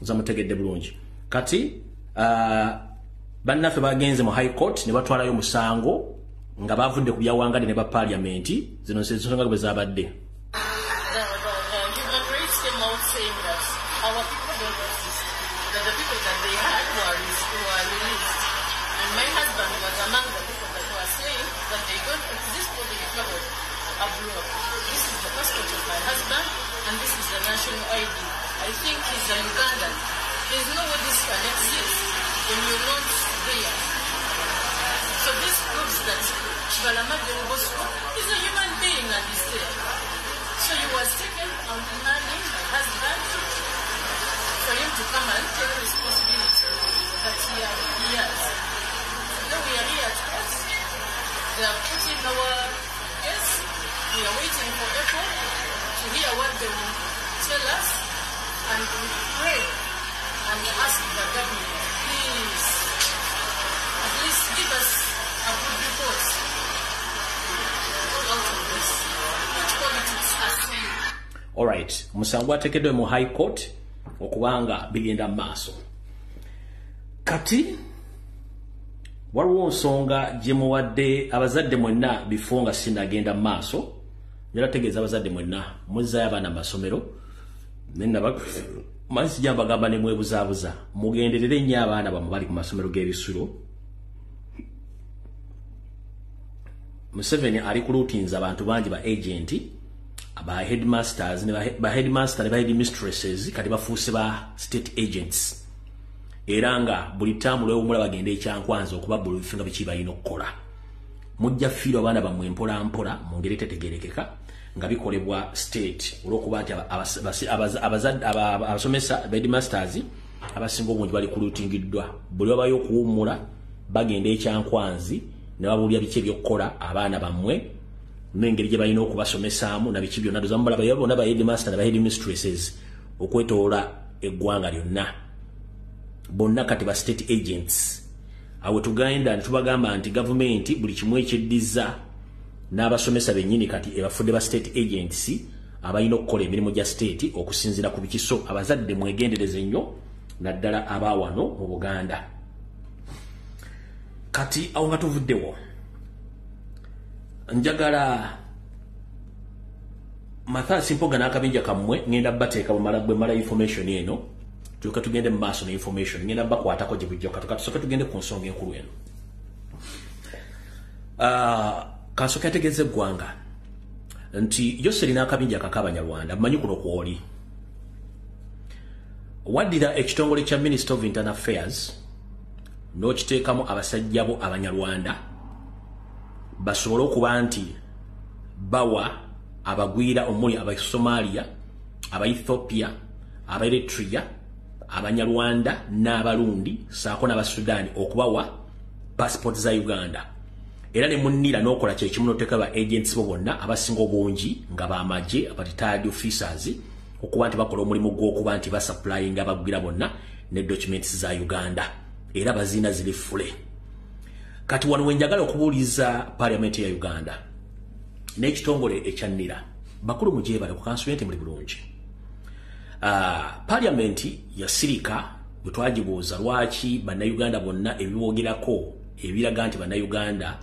Zamutegedde bulungi. Kati bannaffe bagenze mu High Court ne batwalayo musango nga bavudde ku byawangade ne ba parliament zino nsonga bwe zabadde. And this is the national ID. I think he's a Ugandan. There's no way this can exist when you're not there. So this proves that Kibalama is a human being and is there. So he was taken on money, my husband, for him to come and take responsibility that he has. Now we are here at court. They are putting our case. We are waiting for April to hear what they will tell us, and we pray and ask the government, please, at least give us a good report out of this. What politics are saying. Alright, musango atekeddwe mu High Court okubanga bigenda maaso. Kati waliwo nsonga gye muwadde abazadde mwenna before nga sinagenda maaso. Njalategeeza abazadde mwenna muzzaayo abaana masomero nenna mansi gyambagamba ne mwebuzaabuza mugenderere nnyo abaana bamwe bali ku masomero g'ebisulo. Museveni ali kuluutinza abantu bangi ba agenti aba headmasters ne ba headmaster ne ba headmistresses kati bafuuse ba state agents era nga buli ttaamu lwewumula bagenda ekyankwanza okubabbula ebifunga biki balina okukola. Mujja fiirwa abaana bammwe mpola mpola mu ngeri tetegerekeka nga bikolebwa state olw'okuba nti abasomesa headmasters abasinga obungi bali kuluutingiddwa buli wabayo okuwummula bagenda ekyankwanzi ne babulya biki ebyokukola abaana bammwe n'engeri gye balina okubasomesaamu na biki byonna dozamula bonna ba headmaster ne ba headmistresses okwetoola eggwanga lyonna bonna kati ba state agents. Awe tugenda netubagamba nti gavumenti buli kimu ekyeddiza n'abasomesa bennyini kati ebafudde ba state agents abalina okukola emirimu gya state okusinziira ku bikiso. Abazadde mwegendereze nnyo naddala abaawano mu Buganda. Kati awo nga tuvuddewo njagala Mathias Mpoga n'akabinja kammwe ngenda bateeka bwe mala information eno tuka tugende mu maaso na information ngenda bakwatako gye bujja katusoke tugende ku nsonga enkulu eno. Kansoke ategeeze eggwanga nti Yoseri n'akabinja kak'Abanyarwanda mmanyi kuno kwoli waddira ekitongole kya Minister of Internal Affairs n'okiteekamu abasajja bo Abanyarwanda basobole okuba nti bawa abagwira omuli Abasomalia, Aba-Ethiopia, Aba-Eritrea, Abanyarwanda n'Abarundi saako n'Abasudani okubawa passport za Uganda. Era ne munnira n'okola kye kimu n'oteeka ba agents bo bonna abasinga obungi nga bamagye retired officers okuba nti bakola omulimu gw'okuba nti basupplyinga abagwira bonna ne documents za Uganda era bazina ziri fule. Kati wano wenjagala okubuuliza Parliament ya Uganda n'ekitongole ekyannira bakulu mugyebale ku kansulenti muli bulungi. Parliament yasirika bwe twagibuuza lwaki bannayuganda bonna ebibogerako ebiraga nti bannayuganda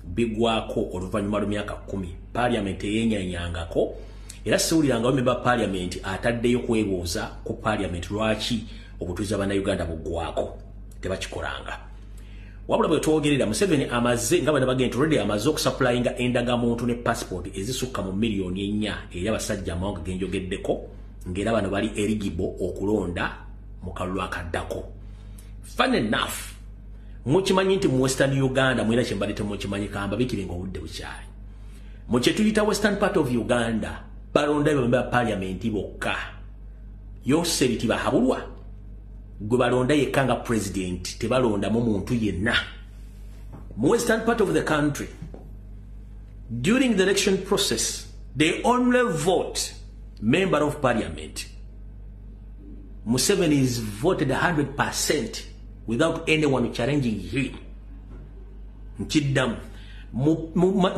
bigwako oluvannyuma lw'emyaka 10 parliament eyenyanyangako era siwuliranga omemba parliament ataddeyo kwebuuza ku parliament lwaki obutuuzi bannayuganda buggwako tebakikolanga wabula bwe twogerera Museveni amaze nga bana bagenda already amaze okusupplyinga endagamuntu ne passport ezisukka mu miliyoni 4 eri abasajja amawanga genjogeddeko ng'era bano bali eligible okulonda mu kalulu akaddako. Fun enough mukimanyi nti mu Western Uganda mwera kyembalite mukimanyi kamba bikiringa obudde bukyali mu kye tuyita Western part of Uganda balonda bemba parliament bokka yoseriti bahabulwa gwe balonda yekanga president tebalonda mu muntu yenna mu Western part of the country during the election process they only vote member of parliament. Museveni is voted 100% without anyone challenging him. Nchidam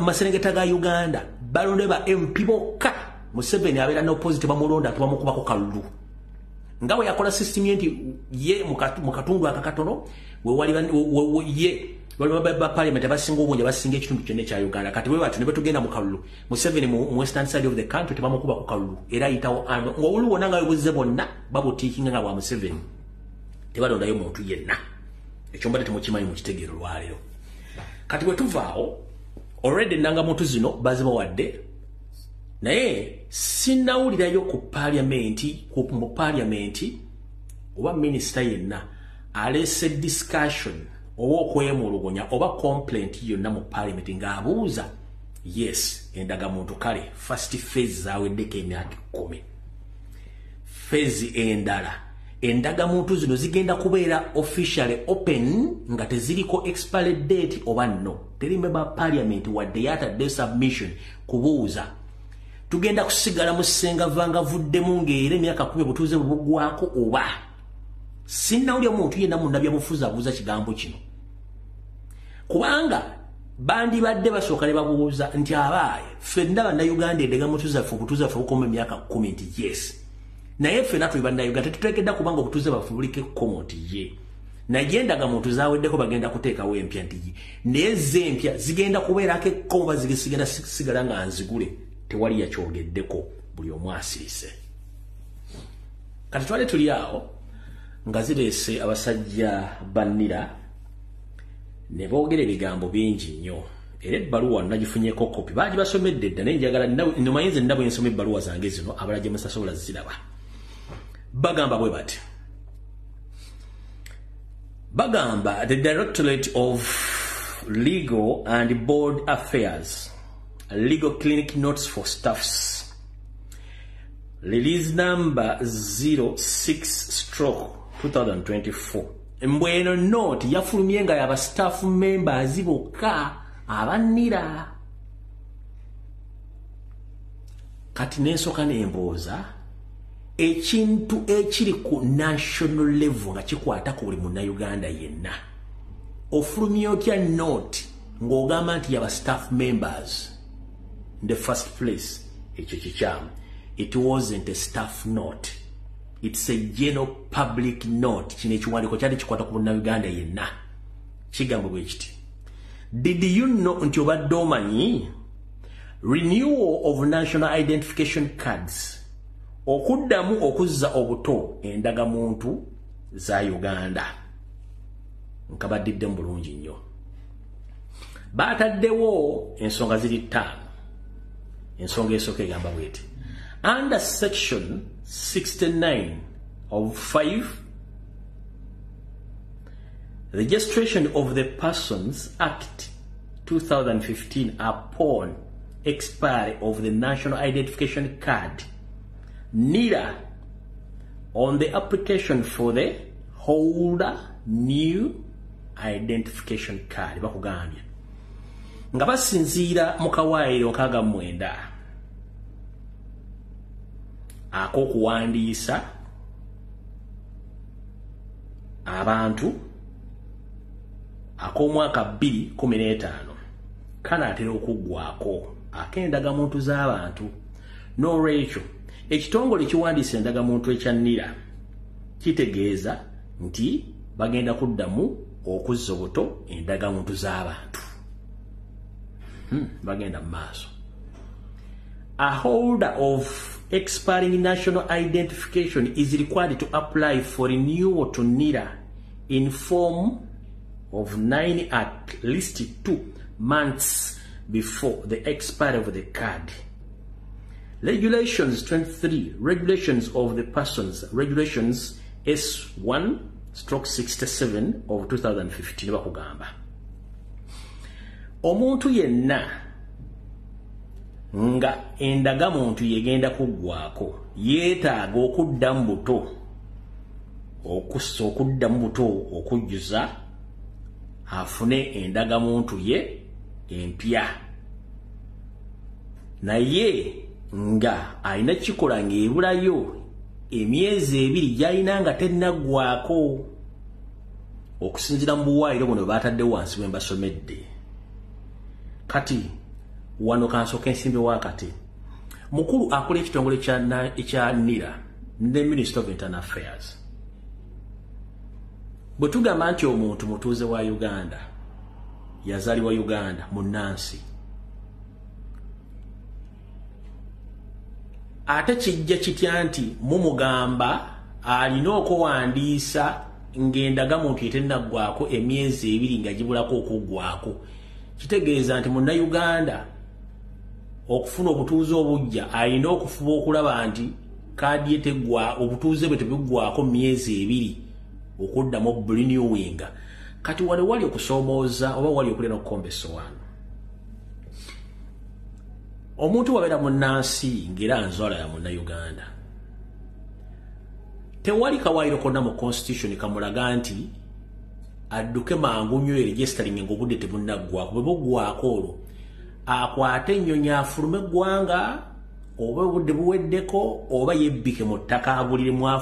maserengeta ga Uganda balonde ba MP bokka Museveni abera no positive bamulonda tubamukuba ko kalulu ngawe yakola system yenti ye mukatundu akakatono we wali ye wali ba parliament abasinga obunje basinga ekitundu kyenne kya Uganda kati we watu ne betugenda mu kalulu Museveni mu western side of the country tubamukuba ko kalulu era itawo ano ngowulu wonanga yobuze bonna babutikinga nga bwa Museveni tebalonda yo muntu yenna ekyomba temukimanyi mu kitegero lwalero kati bwe tuvaawo already nanga muntu zino baziba wadde naye sinawulirayo ku parliament oba minister yenna alese discussion oba okwemulugunya oba complaint yonna mu parliament ng'abuuza yes endagamuntu kale first phase zaweddeko emyaka 10 phase endala endagamuntu zino zigenda kubeera officially open nga teziriko expiry date oba no teri member parliament wadde yatadde submission kubuuza tugenda kusigala mu senga vanga vuddemu ng'era emyaka 10 butuuze bubugwako oba sinnawulya muntu yenna mu nabya bufuzi abuuza kigambo kino kubanga bandi badde basooka ne babuuza nti abaaye ffenna bannayuganda endagamuntu zaffe obutuuze baffe bukoma emyaka 10 nti yes naye ffenna tuli bannayuganda tetuteekedda kubanga obutuuze baffe buliko nti ye naye endagamuntu zaweddeko bagenda kuteekawo empya nti ye naye z'empya zigenda kubeerako ekkomo zigenda sigala nga nzigule tewali yakyogeddeko buli omu asirise kati twali tuli awo nga zireese abasajja bannira ne boogera ebigambo bingi nnyo era ebbaluwa nagifunyeko kopi bagibasomedde dda naye njagala nomanyi nze nna bwe nsoma ebbaluwa zange zino abala gye musasobola ziraba bagamba bwe bati bagamba the Directorate of Legal and Board Affairs Legal Clinic Notes for Staffs Release number 06/2024 Mbweno note yafulumye nga yaba staff members bokka abannira kati nensoka nembooza ekintu ekiri ku national level nga kikwata ku buli munnayuganda yenna ofulumye otya note ng'ogamba nti yaba staff members in the first place ekyo kikyamu. It wasn't a staff note. It's a general public note. Kino ekiwandiiko kyali kikwata ku munnayuganda yenna. Kigambo bwe kiti. Did you know nti obadde omanyi renewal of national identification cards okuddamu okuzza obuto endagamuntu za Uganda nkabadde mu bulungi nnyo bataddewo ensonga ziri 5 ensonga esooka egamba bweti under section 69 of 5 registration of the Persons Act 2015 upon expiry of the national identification card neither on the application for the holder new identification card bakugambye nga basinziira mu kawaayiro nkaaga mwenda ak'okuwandiisa abantu ak'omwaka 2015 kanaatera okuggwako ak'endagamuntu z'abantu n'olwekyo ekitongole kiwandiisa endagamuntu ekyannira kitegeeza nti bagenda kuddamu okuzza obuto endagamuntu z'abantu. Bagenda maaso. A holder of expiring national identification is required to apply for renewal to NIRA in form of 9 at least 2 months before the expiry of the card. Regulations 23, regulations of the persons, regulations S1/67 of 2015 bakugamba. Omuntu yenna nga endagamuntu yegenda kuggwako yeetaaga okudda mu buto okujjuza afune endagamuntu ye empya. Naye nga alina kikola ng'ebulayo emyezi 2 gy'alina nga tennaggwako okusinziira mu buwaayiro buno baatadde wansi bwe mbasomedde. Kati wano kansooka ensimbi wakati mukulu akola ekitongole ekya NIRA ne Minister of Internal Affairs. Bwe tugamba nti omuntu mutuuze wa Uganda yazaalibwa Uganda munnansi, ate kijja kitya nti mumugamba alina okuwandiisa ng'endagamuntu etennaggwako emyezi 2 nga gibulako okuggwako. Kitegeeza nti Munnayuganda okufuna obutuuze obujja alina okufuba okulaba nti kaadi eteggwa obutuuze bwe tebuggwako myezi 2 okuddamu renewing. Kati wale wali okusoomooza oba wali okulina okukombesa wano. Omuntu wabeera munnansi ng'era nzwala ya Munnayuganda, tewali kawaayiro konna mu constitution kamulaga nti adduke mangu nnyo registering ng'obudde tebunnaggwako. Bwe buggwako olwo akwate ennyonyi afulume eggwanga oba obudde buweddeko oba yebbike mu ttaka abuliremu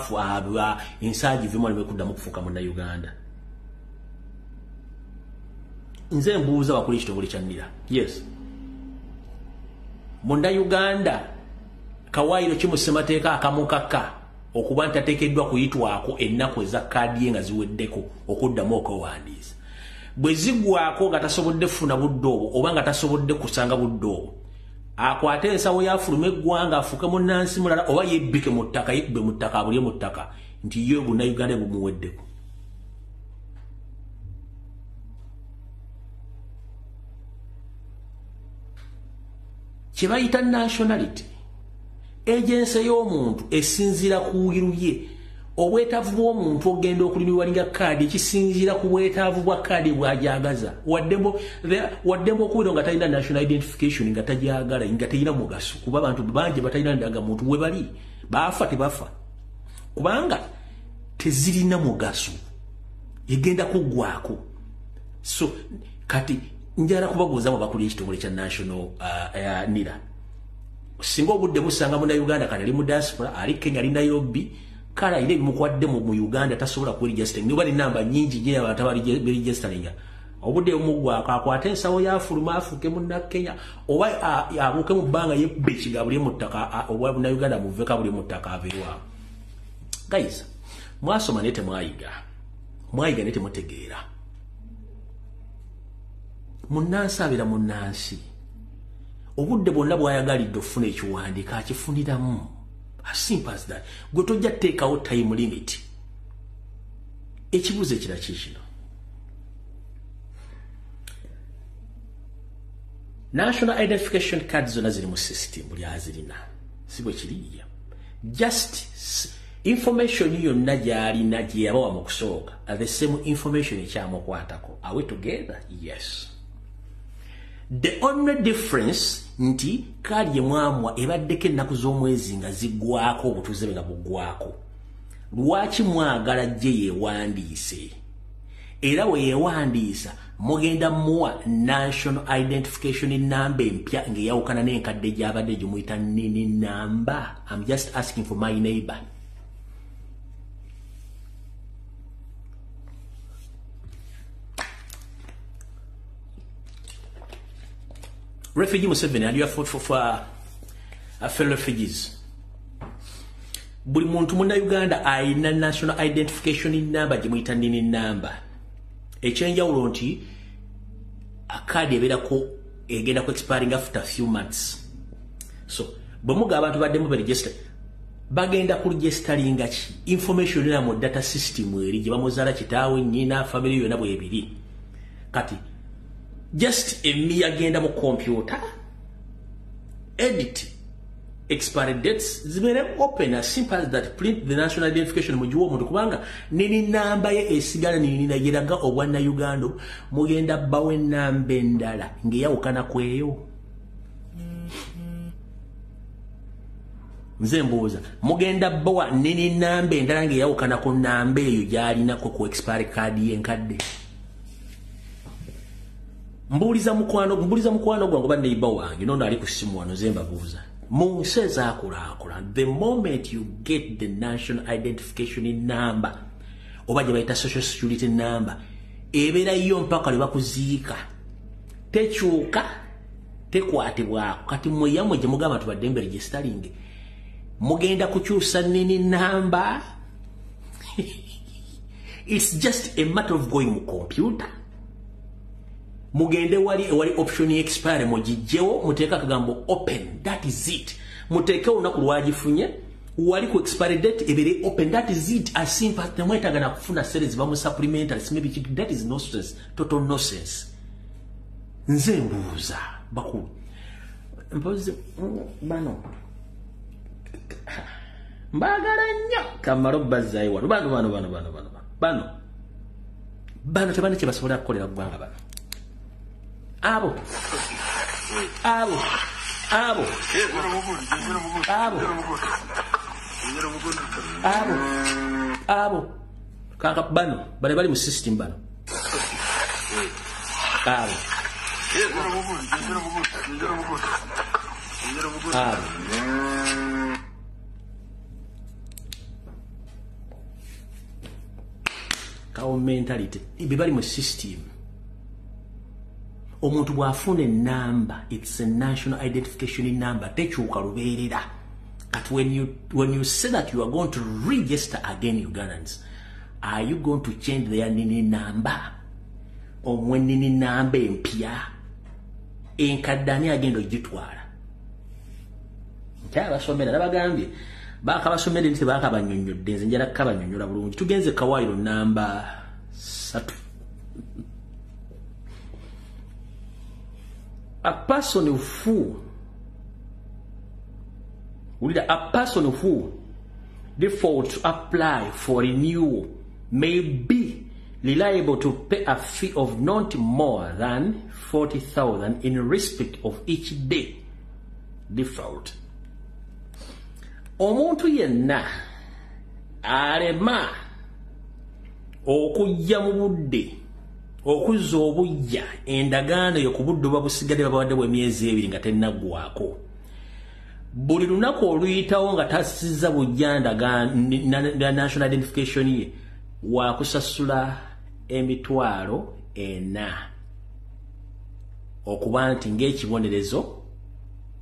ensaagi vemu aleme kuddamu kufuuka Munnayuganda. Nze mbuuza wakuli ekitongole kya NIRA. Yes. Munnayuganda kawaayiro ki mu ssemateeka akamukaka okuba nti ateekeddwa kuyitwako ennaku eza kaadi ye nga ziweddeko okuddamu okwewandiisa. Bwe ziggwako nga tasobodde kufuna budde obwo oba nga tasobodde kusanga budde obwo, akwate ensawo yafuluma eggwanga afuuke munnansi mulala oba yebbike mu ttaka, yebbe mu ttaka, abulye mu ttaka nti ye Munnayuganda bumuweddeko. Kye bayita nationality, agency y'omuntu esinziira ku wiruye. Obwetaavu bw'omuntu ogenda okulinirwalinga kaadi ekisinziira ku bwetaavu bwa kaadi bw'ajagaza. Waddemu okuwira nga talina national identification nga tajagala nga talina mugaso, kuba abantu bangi batalina ndagamuntu we bali baafa tebafa kubanga tezirina mugaso, egenda kuggwako. So kati njala kubabuuza bakuli ekitongole kya national NIRA. Singa obudde busanga Munnayuganda kale ali mu diaspora, ali Kenya, ali Nairobi, kala ile bimukwadde mu Uganda tasobola ku register. Niba ni namba nyingi je abantu abali registering. Obudde omugwako akwate ensawo yafuluma afuke munna Kenya oba abuke mu bbanga yebbe kigabuli mu ttaka oba Munnayuganda muveka buli mu ttaka avewa. Guys, mwasoma nete mwayiga nete mutegeera. Munnansi abira munnansi. Obudde bwonna bwayagalidde ofuna ekiwandiika akifuniramu. As simple as that. Gwe tojja teekawo time limit. Ekibuuzo ekira kikino. National identification cards zonna ziri mu system buli azirina. Si bwe kiriya. Just information yonna gy'alina gye yabawa mu kusooka. The same information ekyamukwatako. Are we together? Yes. The only difference nti kali ye mwamwa ebaddeko ennaku z'omwezi nga ziggwako obutuuze nga buggwako. Lwaki mwagala gye yeewandiise? Era we yeewandiisa mugenda muwa national identification number empya ng'eyawukana n'enkadde gy'abadde gye muyita nini number. I'm just asking for my neighbor. Refugee Museveni, and you have fought for fellow refugees. Buli muntu Munnayuganda ayina national identification number gye muyita nini number. Ekyenjawulo nti akadi ebeerako egenda ku expiring after few months. So bwe muga abantu baddemu beregister bagenda ku registeringa ki information era mu data system eri gye bamuzaala kitaawe nnyina family yonna bwebiri. Kati just emmi agenda mu computer edit expiry dates zibeere open as simple as that. Print the national identification mugiwa omuntu kubanga nini namba ye esigala nini nagiraga obwanna Uganda mugenda bawe namba endala ngeyawukana kweyo. Nze mbuuza mugenda bawa nini namba endala ngeyawukana ku namba eyo gy'alinako ku expiry card ye enkadde. Mbuuliza mukwano gwange oba neiba wange nono ali ku ssimu wano ze mbabuuza. Mu nsi ezaakulaakulana, the moment you get the national identification number oba gye bayita social security number ebeera yo mpaka lwe bakuziika tekyuka tekwatibwako. Kati mweyamwe gye mugamba tubadde registering mugenda kukyusa nini number. It's just a matter of going mu computer mugende wali option expire mugijjewo muteeka akagambo open, that is it. Muteeke olunaku lwagifunye wali ku expiry date ebere open, that is it. As simple as temwetaaga na kufuna series bamu supplementaries maybe that is nonsense, total nonsense. Nze mbuuza bakulu mpozi bano mbagala nnyo kamaro bazaayi wano bano tebana kye basobola kukolera ggwanga bano abo kaka bano bali mu system bano abo kawo mentality bali mu system. Omuntu bwafuna enamba, it's a national identification number, tekyuka lubeerera. But when you say that you are going to register again Ugandans, are you going to change their nini number? Or when nini number empya enkadani agenda ogitwala? Kyabasomera nabagambye bakabasomera nti bakabanyonyodde nze njala kabanyonyola bulungi. Tugenze kawairo namba 3. A person who defaults to apply for renewal may be liable to pay a fee of not more than 40,000 in respect of each day default. Omuntu yenna alema okujja mu budde okuzza obujja endagaano yo ku budde oba busigadde babawadde bw'emyezi 2 nga tennaggwako. Buli lunaku oluyitawo nga tasizza bujja ndagaano national identification ye waakusasula emitwalo 4 okuba nti ng'ekibonerezo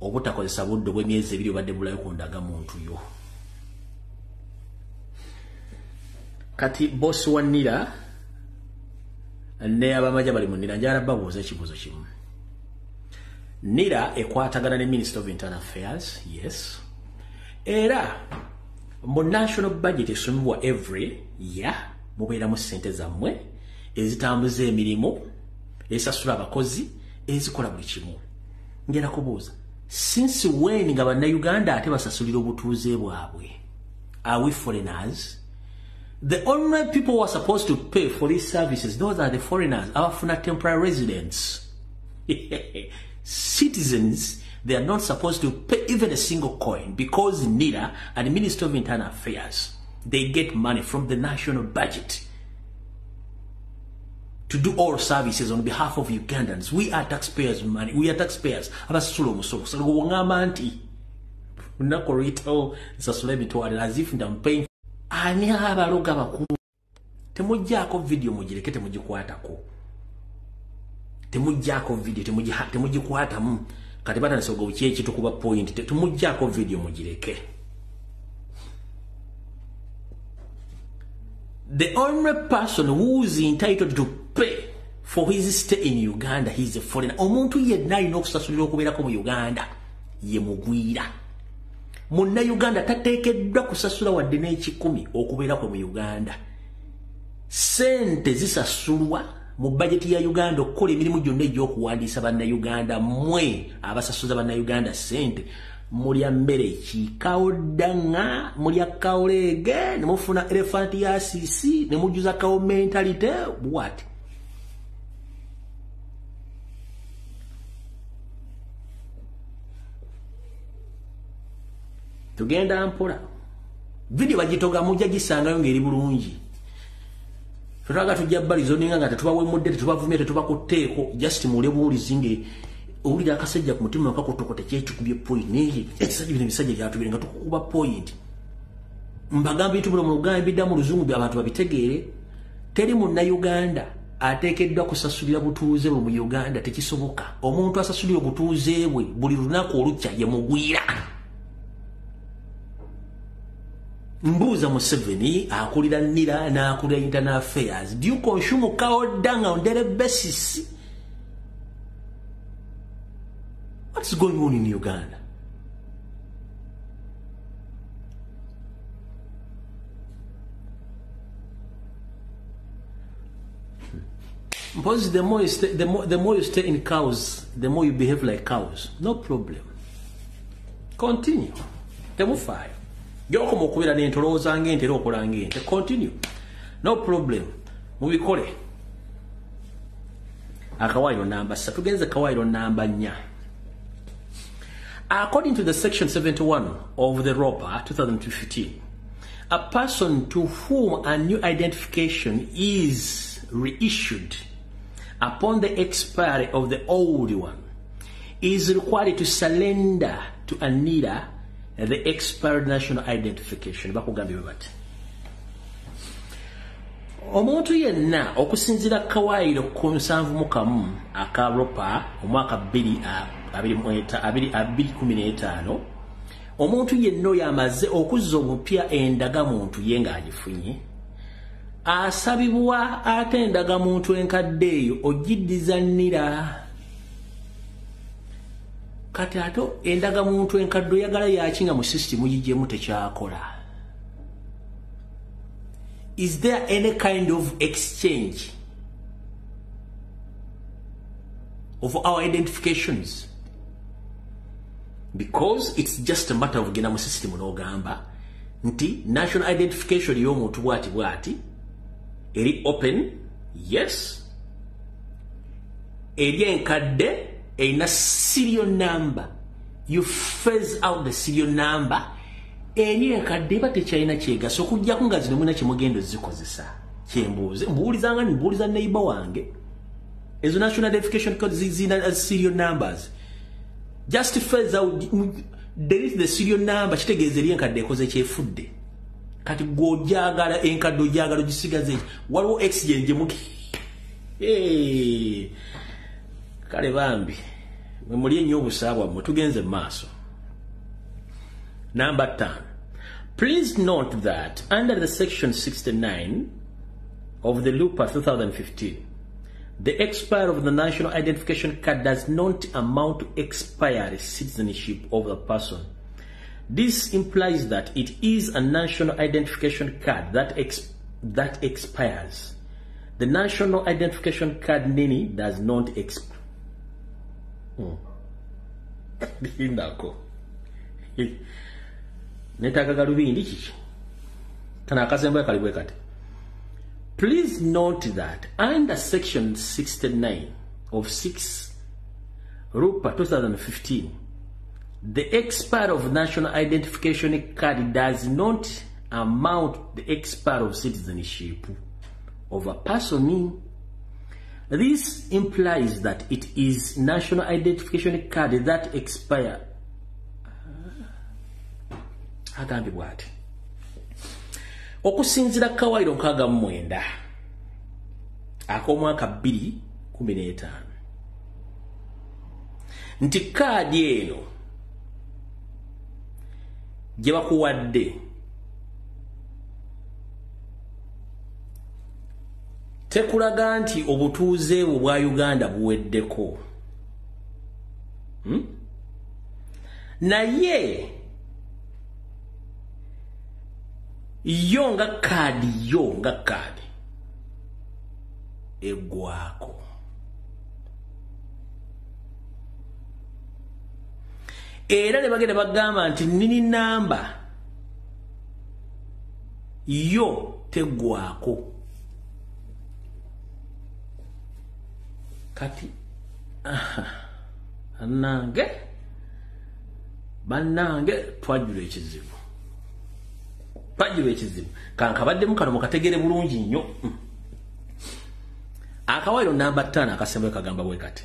obutakozesa budde bw'emyezi 2 obadde bulayo ku ndagamuntu yo. Kati bosi wa Nira ne abamajja bali mu Nira njala babuuza ekibuuzo kimu. Nira ekwatagana ne Minister of Internal Affairs, yes. Era mu national budget esomebwa every year mubeera mu ssente zammwe ezitambuza emirimu esasula abakozi ezikola buli kimu. Ngenda kubuuza since when nga bannayuganda ate basasulira obutuuze bwabwe? Are we foreigners? The only people who are supposed to pay for these services, those are the foreigners, our temporary residents. Citizens, they are not supposed to pay even a single coin because NIDA and the Ministry of Internal Affairs, they get money from the national budget to do all services on behalf of Ugandans. We are taxpayers' money. We are taxpayers. As if I'm paying. Ani abaloga bakulu temujjaako video mugireke temugikwatako. Temujjaako video temugikwatamu kati batandise ogobukye ekitukuba point temujjaako video mugireke. the only person who is entitled to pay for his stay in Uganda, he is a foreigner. Omuntu yenna alina okusasulira okubeerako mu Uganda ye mugwira. Munna Uganda tateekeddwa kusasula wadde n'ekikumi okubeerako mu Uganda. Sente zisasulwa mu bajeti ya Uganda okukola emirimu gyonna egy'okuwandiisa bannayuganda. Mmwe abasasuza bannayuganda sente mulya mmere kikawodanga, mulya kawolege, ne mufuna elephant ya sisi, ne mujjuza kawo mentality. What? Tugenda mpola. Video bagitoga mujja gisangayo ngeri bulungi. Tutaga tujja balizo ninga nga tetubawe modde tetubavumye tetubakoteeko just mule bulizinge uli akasajja ku mutima akakotokote kyekikubye point neyi ekisajja bino bisajja byatubire nga tukuba point mbagambi bitubula mu Uganda bidda mu luzungu by'abantu babitegeere teri mu na Uganda ateekeddwa kusasulira butuuze mu Uganda tekisoboka. Omuntu asasulira obutuuze bwe buli lunaku olukya ye mugwira. Mbuza Museveni akulira nira na akulira internal affairs. Do you consume cow dung on daily basis? What's going on in Uganda? Because the more you stay in cows, the more you behave like cows. No problem. Continue. Temufire. Yoko mokubira n'entolooza ng'ente era okola ng'ente. Continue. No problem. Mubikole. Akawairo namba 3. Tugenze kawairo namba 4. According to the section 71 of the ROPA 2015, a person to whom a new identification is reissued upon the expiry of the old one is required to surrender to ANIDA the expired national identification. Bakugambye bati omuntu yenna okusinzira kawairo ku 7 aka ROPA omwaka 2015 omuntu yenna yamaze okuzza omupya endagamuntu ye ng'agifunye asabibwa ate endagamuntu enkadde eyo ogiddiza NIRA. Kati ato endagamuntu enkaddo yagala yakinga mu system yijjemu tekyakola. Is there any kind of exchange of our identifications? Because it's just a matter of gena mu system n'ogamba nti national identification y'omuntu bwati eri open, yes, eri enkadde a serial number. You phase out the serial number. Eni enkadde bate China chega so kujja kunga zino muna kimugendo zikozesa. Kyembuze mbuulizanga mbuuliza neighbor wange. Ezo national identification codes zina as serial numbers. Just phase out delete the serial number kitegeeza eri enkadde ekoze kyefudde. Kati gojagala enkaddo jagala gisigaze waliwo exchange muki. Kale bambi muli nnyo obusabwa mwe tugenze maaso. Number 10. Please note that under the section 69 of the LUPA 2015, the expiry of the national identification card does not amount to expired citizenship of the person. This implies that it is a national identification card that expires. The national identification card nini does not expire. Ndako netaka galubindi kiki kana akasemba kalibwe kati. Please note that under section 69 of 6 RUPA 2015, the expiry of national identification card does not amount the expiry of citizenship of a person. This implies that it is national identification card that expire. Agambi bwati. Okusinzira kawairo nkaga mwenda. Akomwaka 2015. Nti kaadi eno gye bakuwadde tekulaga nti obutuuze bwa Uganda buweddeko. Naye yo nga kaadi egwako. Era ne bagenda bagamba nti nini namba yo tegwako. Kati bannange twajjula ekizibu. Kankabadde mukano mukategere bulungi nnyo. Akawairo namba 5 akasembe kagamba bwe kati.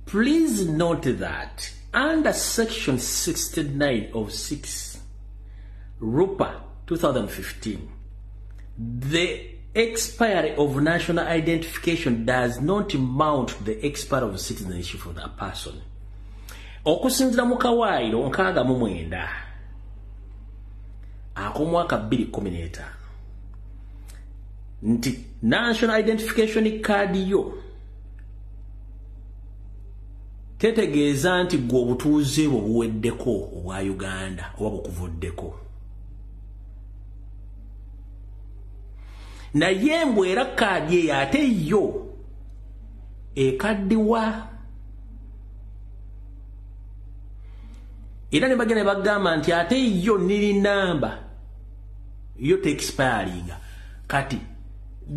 Please note that under section 69 of 6 RUPA 2015, the expiry of national identification does not mount the expiry of citizenship of that person. Okusinzira mu kawairo nkaaga mu mwenda akomwaka 2015 nti national identification card yo tetegeeza nti gwe obutuuze bwo buweddeko obwa Uganda oba bukuvuddeko. Naye mbwe era kaadi eyo ate yo ekaddiwa. Era ne bagenda bagamba nti ate yo nili namba yo te expiringa. Kati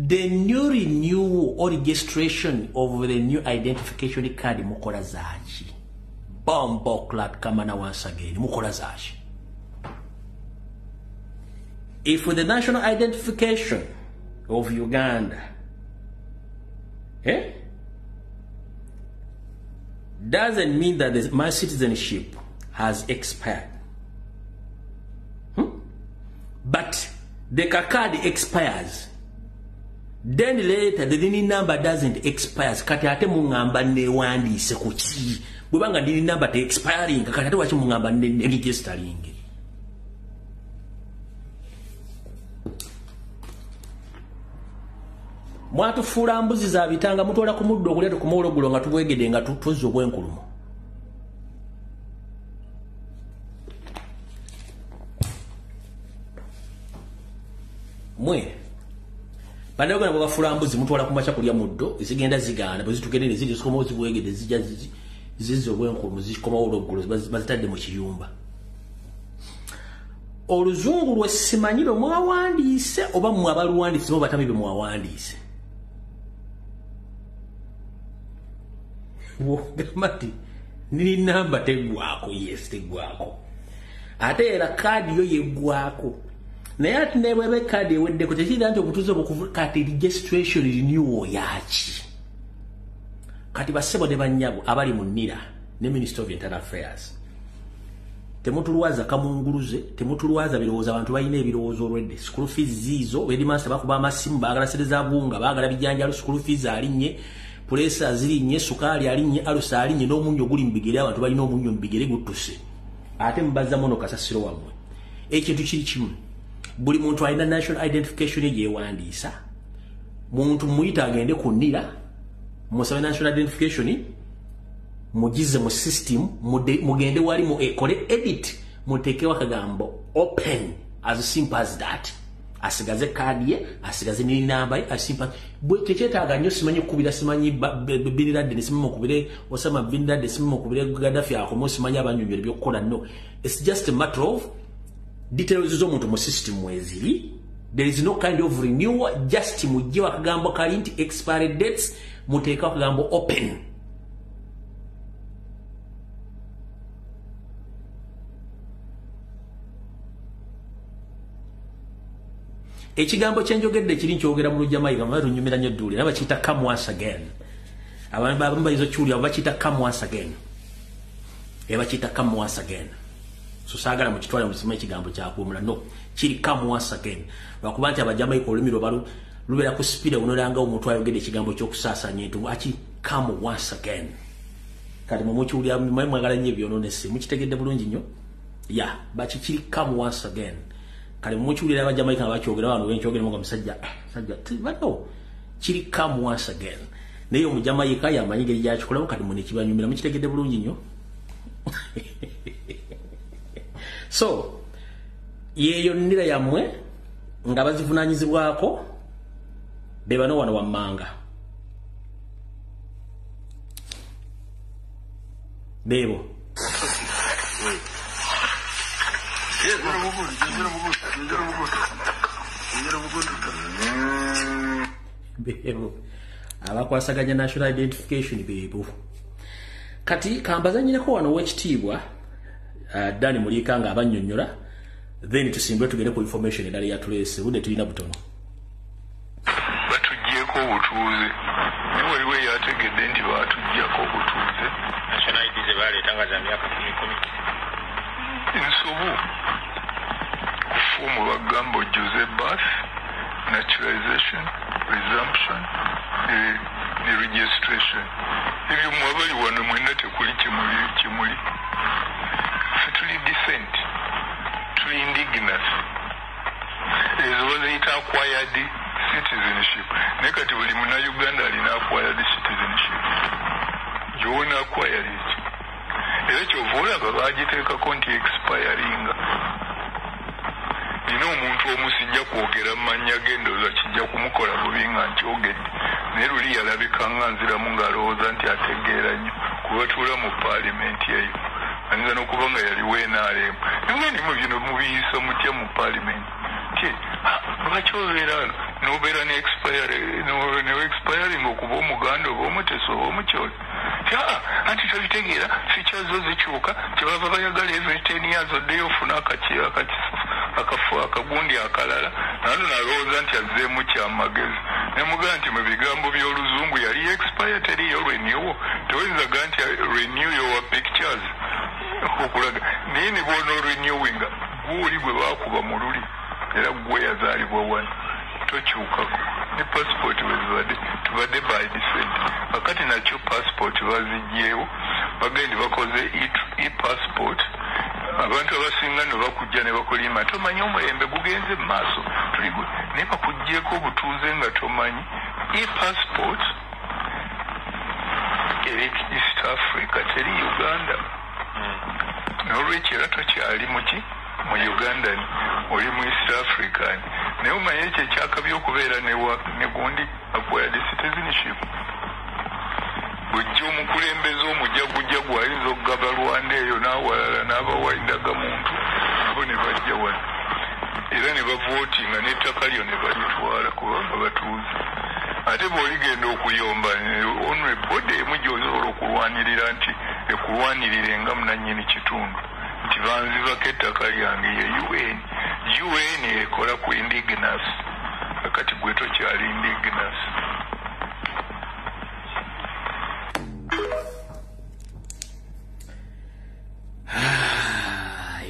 the new renewal or registration of the new identification card mukola zaki. Bombo clat kamana once again mukola zaki. If the national identification of Uganda doesn't mean that my citizenship has expired. But the card expires. Then later the DIN number doesn't expire. Kati ate mungamba newandise kuki. Bwebanga DIN number te expiring kati ate wachi mungamba ne registering. Mwatu fula mbuzi za bitanga mutola ku muddo okuleeta ku mawologulo nga tubwegede nga tuzza obwenkulumo. Mwe bandoga nabo bafula mbuzi mutola ku macha kulya muddo zigenda zigana bwe zitugendere ziri zikomo zibwegede zijja zizo obwenkulumo zikoma ologulo bazitadde mu kiyumba. Oluzungu lwe simanyiro mwawandiise oba mwabaluwandiise mo batami be mwawandiise. Wogamati nili namba tegwako. Yes, tegwako. Ate era kadi yo yegwako. Naye ati ne bwebe kadi eweddeko tekiri nti obutuuze bukuvu kati registration renewal yaki. Kati basebo ne banyago abali mu NIRA ne Minister of Internal Affairs. Temutulwaza kamunguluze, temutulwaza birowooza abantu balina ebirowoozo olwedde. School fees zizo, Bedimasa bakuba amasimu baagala sereza bunga, baagala bijanjalo school fees alinnye, pulesa azirinnye, sukaali alinnye, alusa alinnye n'omunyo guli mbigere abantu balina omunyo mbigere guttuse. Ate mbaza mono kasasiro wamwe. Ekintu kiri kimu. Buli muntu alina national identification ye yewandiisa. Muntu muyita agende ku NIRA, musabe national identification mugize mu system mugende wali mu ekole edit mutekewa kagambo open as simple as that. Asigaze kadi ye, asigaze nini namba ye, as simple bwe teketaaga nnyo simanyi kubira simanyi Bin Laden simanyi kubire Osama Bin Laden simanyi kubire Gaddafi akomo simanyi abanyonyole byokola no. It's just a matter of details z'omuntu mu system mweziri. There is no kind of renewal, just mugiwa kagambo current expiry dates muteeka kagambo open. Ekigambo kyenjogedde kiri nkyogera mu Lujjamayiga mwe tunyumira nnyo dduli naba kita come once again. Abantu bamba izo chuli aba kita come once again. Eba kita come once again. So sagala mu kitwala mu sima ekigambo kya kuumula no kiri come once again. Bakuba nti Abajamayiga olumiro balu lubera ku speed onolanga omuntu ayogedde ekigambo ky'okusaasanya entu aki come once again. Kati mu mukyuli mwe mwagala nnyo byononese mukitegedde bulungi nnyo. Ya bachi kiri come once again. Kale muchulira Abajamayiga abakyogera abantu benkyogera ngo musajja bano kiri come once again naye omujamaika yamanyi ngeri gyakikolawo kati mune kibanyumira mukitegedde bulungi nnyo so yeyo nnira yammwe nga bazivunanyizibwako be bano wano wammanga bebo bebo abakwasaganya national identification bebo kati kambazanyireko wano wekitiibwa Dani Mulika nga abannyonnyola then tusimbwe tugere ku information edala yatulese budde tulina butono batuggyeko obutuuze naye waliwo yategedde nti batuggyako obutuuze national ID ze baleetanga za myaka 10 ensobu kufuumu bagamba ojjuze birth naturalization resumption ne registration ebyo mwabali wano mwenna tekuli kimuli tuli decent tuli indigenous ezo baziyita acquired citizenship naye kati buli muna Uganda alina acquired citizenship gyowona acquired eki era kyova olaba bagiteekako nti expiringa nina omuntu omusijja kwogera mu mannya g'endowooza kijja kumukola bubi nga nkyogedde naye luli yalabika nga nziramu ng'alowooza nti ategeera nnyo kubatuula mu paalimenti eyo anza n'okuba nga yaliwo NRM naye ndi mu bino mubiyisa mutya mu paalimenti ti lwaki obeera n'obeera ne expiring okuba omuganda oba omutesi oba omukyoli anti tobitegeera fikyazo zikyuka kyebava bayagala every 10 years oddeyo ofuna akafu akagundi akalala nano nalowooza nti azzeemu kyamagezi nemugaa nti mu bigambo by'oluzungu yali expire teriyo renew tewayinzaga nti renew your pictures okulaga naye ne boona renewinga guuli gwe baakuba mu luli era gwe yazaalibwa wano tokyukako ne passport wezibadde tubadde by descent akati nakyo passport baziggyewo bagende bakoze e-passport abantu abasinga ne bakujja ne bakulima tomanyi omulembe gugenze mu maaso tuligwe naye bakuggyeko obutuuze nga tomanyi e-passport eri East Africa teri Uganda n'olwekyo era tokyali muki mu Uganda oli mu East Africa naye omanyi ekyo ekyakabi okubeera ne gundi acquired citizenship bujja omukulembeze omujagujagu ayinza okugaba Rwanda eyo n'awalala n'abawa endagamuntu abo ne bajja wano era ne bavootinga n'ettaka lyo ne balitwala kubanga batuuze ate bw'oligenda okuyomba onwebode emu gy'osobola okulwanirira nti ekulwanirire nga munannyini kitundu nti banzibako ettaka lyange ye UN ekola ku indigenous akati gwe tokyali indigenous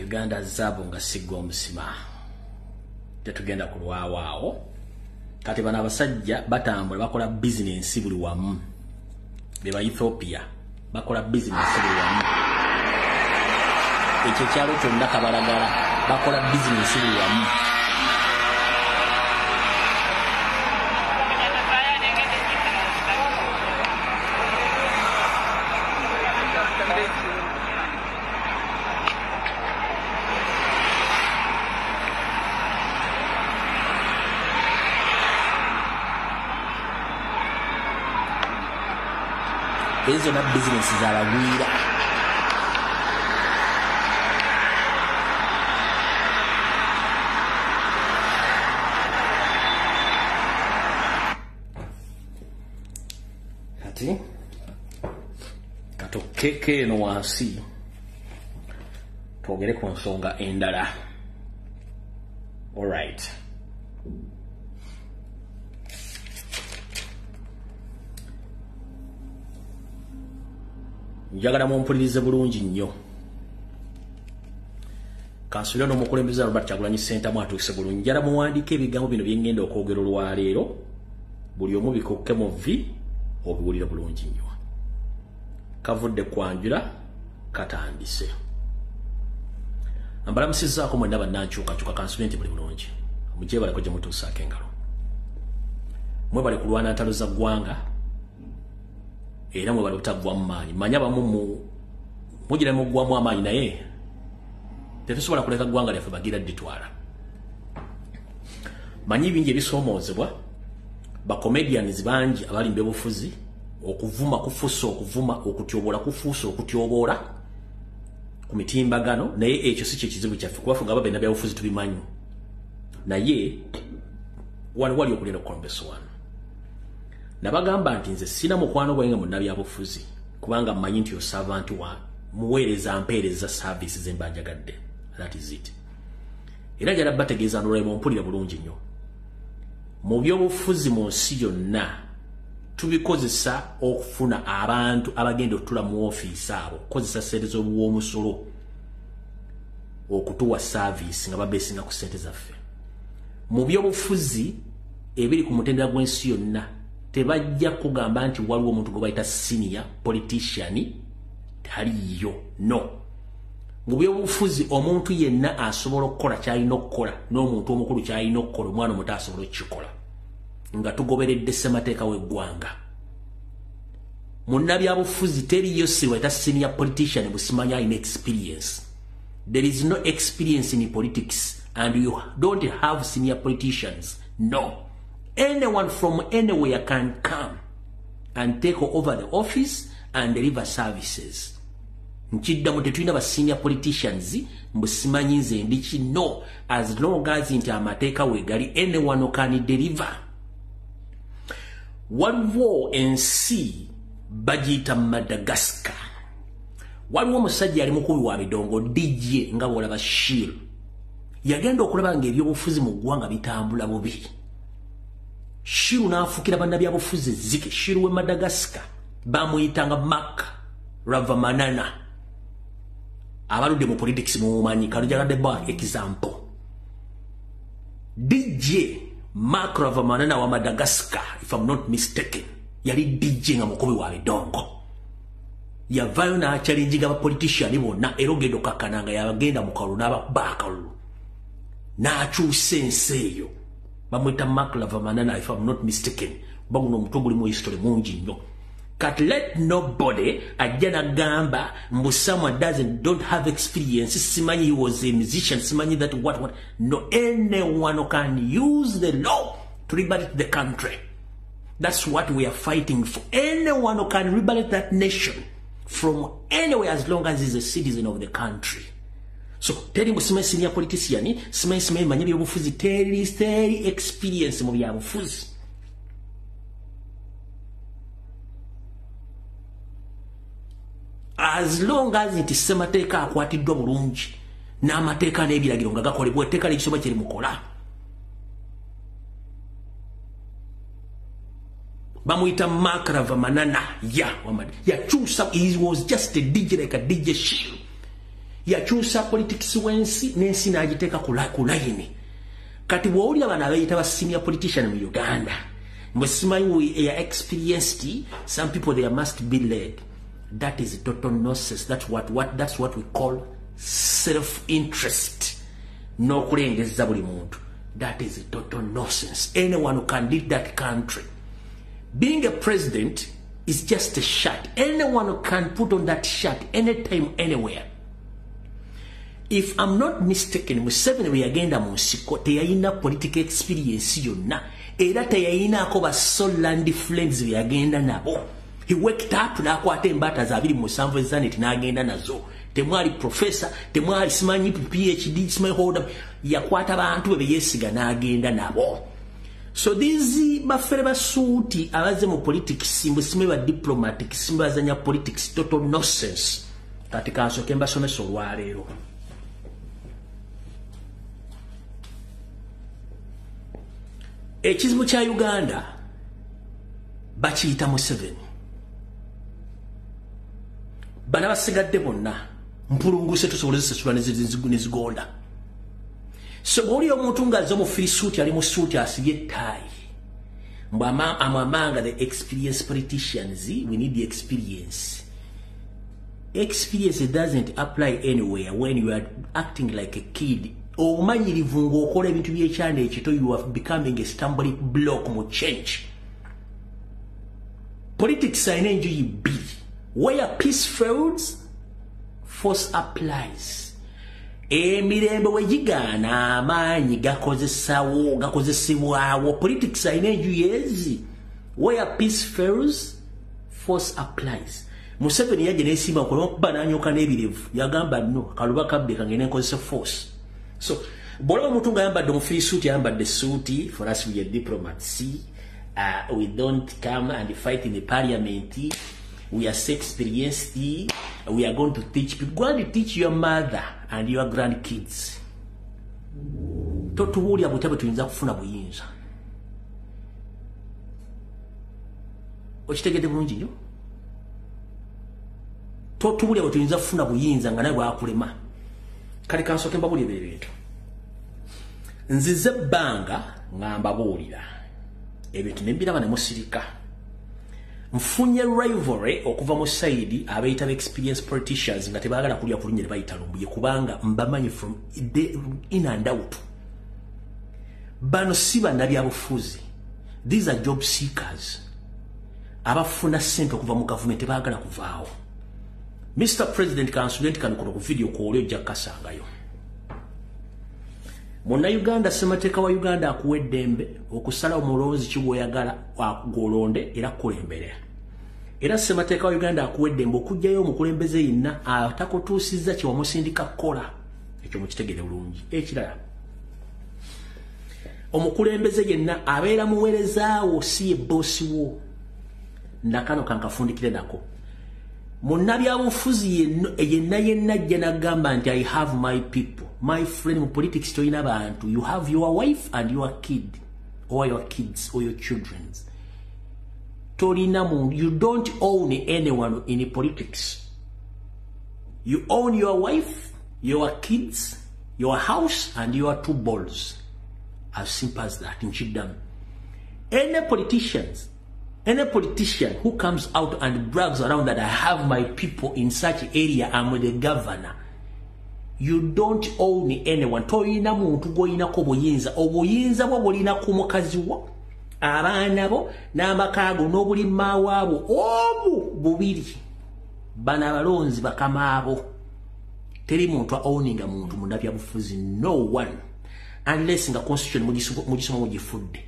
Uganda zabo nga sigwa omusima tetugenda kulwawaawo kati bano abasajja batambula bakola business buli wamu beba Ethiopia bakola business buli wamu ekyo kyalo kyonna kabalagala bakola business buli wamu ezo na business z'abagwira kati katokeke eno wansi twogere ku nsonga endala. All right. Njagala mumpulirize bulungi nnyo. Kansulira n'omukulembeze Robert Kyagulanyi Center mwatuuse bulungi. Njagala muwandiike ebigambo bino bye ngenda okwogera olwaleero. Buli omu bikokke mu vi obiwulira bulungi nnyo. Kavudde kwanjula katandise. Ambalamusizzaako mwenna bannankyukakyuka kansulenti buli bulungi. Mugyebale ko gye mutuusaako engalo. mwebale kulwana ntalo za ggwanga era mwebale butaggwa mu maanyi manya bamu mugira mu ggwamu amaanyi naye tetusobola kuleka ggwanga lyaffe bagira dditwala manyi bingi ebisoomozebwa bacomedians bangi abali mbebufuzi okuvuma kufuusa okuvuma okutyobola kufuusa okutyoboola ku mitimbagano naye ekyo si kye kizibu kyaffe kubafuga ababena byabufuzi tubimanyi naye wali okulera okolombeso wano nabagamba nti nze sina mukwano gwange mu nabyabufuzi kubanga mmanyi nti osava nti wa muweereza mpeereza service ze mbanjagadde that is it era jala bategeeza nolwemo mpulira bulungi nnyo mu byobufuzi mu nsi yonna tubikozesa okufuna abantu abagenda otula mu ofiisi abo kozesa sente z'obuwoomusolo okutuwa service nga babeesinga ku sente zaffe mu byobufuzi ebiri ku mutendera gw'ensi yonna tebajja kugamba nti waliwo omuntu gwe bayita senior politician taliyo no mu byobufuzi omuntu yenna asobola okukola kyalina okukola n'omuntu omukulu kyalina okukola omwana omuto asobola okukikola nga tugoberedde ssemateeka w'eggwanga munnabyabufuzi teriyo sibayita senior politician busimanya alina experience. There is no experience in politics and you don't have senior politicians. No. Anyone from anywhere can come and take over the office and deliver services. Nchiddamu tetulina ba senior politicians mbusimanyi nze ndiki no as long as nti amateeka wegali anyone can deliver. Waliwo ensi bagiyita Madagascar. Waliwo omusajja ali mukubi wa bidongo DJ nga bwolaba Shiro. Yagenda okulaba ng'ebyobufuzi mu ggwanga bitambula bubi. Shiro n'afuukira bannabyabufuzi zike. Shiro we Madagascar bamuyitanga Mark Ravamanana. Abaludde mu politics mumanyi kalujagadde ba example. DJ Mark Ravamanana wa Madagascar, if I'm not mistaken, yali DJ nga mukubi wa bidongo. Yavayo na challenge aba politician bonna erogedo kakananga yabagenda mu kalulu n'abakalulu. N'akyusa ensi eyo. Bamwita Mark Ravamanana, if I'm not mistaken. Baguno omutwe mu history mungi nnyo. Can't let nobody ajana gamba someone don't have experience. Simanyi he was a musician. Simanyi that what. No, anyone can use the law to liberate the country. That's what we are fighting for. Anyone who can liberate that nation from anywhere as long as he's a citizen of the country. So, tell him senior politician, simanyi manyi byobufuzi teri experience mu byabufuzi. As long as it is semateeka akwatiddwa bulungi n'amateeka n'ebiragiro nga gakolebwa etteeka ly'ekisoma kiri mukola. Bamuyita Mark Ravamanana yakyusa. He was just a DJ like a DJ Shiro. Yakyusa politics w'ensi n'ensi n'agiteeka ku layini. Kati bw'owulira bano abeeyita ba senior politician mu Uganda mbwe simanyi ya experienced, some people they must be led. That is total nonsense. That's what we call self-interest. No kulengeza buli muntu. That is total nonsense. Anyone who can lead that country. Being a president is just a shirt. Anyone who can put on that shirt anytime, anywhere. If I'm not mistaken, Museveni we agenda mu nsiko teyayina political experience yonna. Era teyayinaako ba Solandi friends we agenda nabo. He waked up n'akwata embata za 27 ezaneti n'agenda nazo. Temwali professor, temwali simanyi PhD, simanyi holder. Yakwata bantu be yeesiga n'agenda nabo. So these bafere basuuti abaze mu politics, mbwe ba diplomatic, simba bazanya politics, total nonsense. Kati kansooke mbasomesa olwaleero. Ekizibu kya Uganda bakiyita Museveni. Bana basigadde bonna mpulunguse tusobozese sula nezigonda. So bw'oli omuntu ng'azze mu free suit ali mu suit asibye tie. Amamanga the experienced politicians, we need the experience. Experience doesn't apply anywhere when you are acting like a kid. Omanyirivu ng'okola ebintu by'ekyana ekito, you are becoming a stumbling block mu change. Politics are enjoy B. Where peace fails, force applies. Emirembe wejigana amanyi gakozesebwawo. Politics are enjoy. Where peace fails, force applies. Museveni yaje nesimba okuba nanyoka n'ebirevu yagamba no kaluba kabbe kangene nkozesa force. So bola omuntu nga yambadde omufiri suit yambadde suit, for us we are diplomats. We don't come and fight in the parliament. We are experienced. We are going to teach people. Go and teach your mother and your grandkids. Totuwuli abutabe tuyinza kufuna buyinza. Okitegedde bulungi nnyo? Totuwuli abutuyinza kufuna buyinza nga naye bwakulema. Kale kansooke mbabuulira ebintu. Nzize ebbanga ngamba buulira. Ebintu nebiraba ne musirika. Mfunye rivalry okuva mu side abayita experienced politicians nga tebaagala kulya kulinnya ne bayita Lumbuye kubanga mbamanyi from in and out. Bano si bannabyabufuzi. These are job seekers. Abafuna sente okuva mu government tebaagala kuvaawo. Mr. President Kansulenti kano ku video call ojja kasangayo. Muna Uganda semateeka wa Uganda akuweddembe okusala omulowoozi kigwoyagala gwolonde era kulembere. Era semateeka wa Uganda akuweddembe okujjayo omukulembeze yenna atakutuusizza kye wamusindika kukola. Ekyo mukitegere bulungi. Ekirala, omukulembeze yenna abeera muweerezaawo si ye boosi wo. Nakano kankafundikire nako. Munnabyabufuzi yenna ajja n'agamba nti I have my people. My friend, in politics, you have your wife and your kid, or your kids, or your children. You don't own anyone in politics. You own your wife, your kids, your house, and your 2 balls. As simple as that in Chidam. Any politician who comes out and brags around that I have my people in such area, I'm the governor. You don't own anyone. Toyina muntu goyina ko buyinza. Obuyinza bwo bulina ku mukazi wo, abaana bo, n'amakaago n'obuli mawaabo. Obu bubiri. Bana balonzi bakamaabo. Teri muntu owninga muntu munnabyabufuzi. No one. Unless nga constitution mugisoma mugifudde.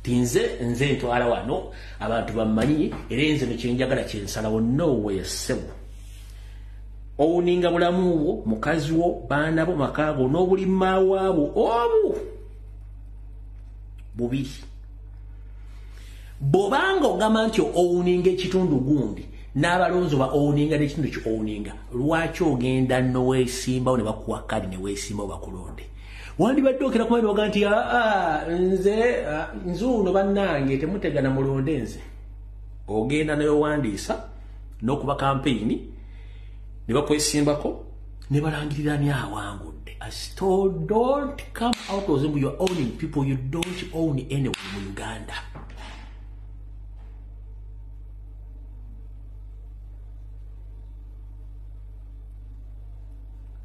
Nze ntwala wano abantu bammanyi era nze nekyenjagala kyensalawo nowhere sebo. Owuninga bulamu bwo, mukazi wo, baana bo, makaago n'obuli mawaabo obu bubiri. Bobanga ogamba nti owuninga ekitundu gundi n'abalonzi ba owuninga n'ekitundu ki owuninga, lwaki ogenda noweesimbawo ne bakuwa kadi ne weesimbawo bakulonde? Wandibadde okera kumanya oga nti nze uno bannange temutegana mulonde nze. Ogenda nayo wandiisa n'okuba kampeyini ne bakwesimbako ne balangirira ni awangudde. I still don't come out of them. You're owning people. You don't own anyone in Uganda.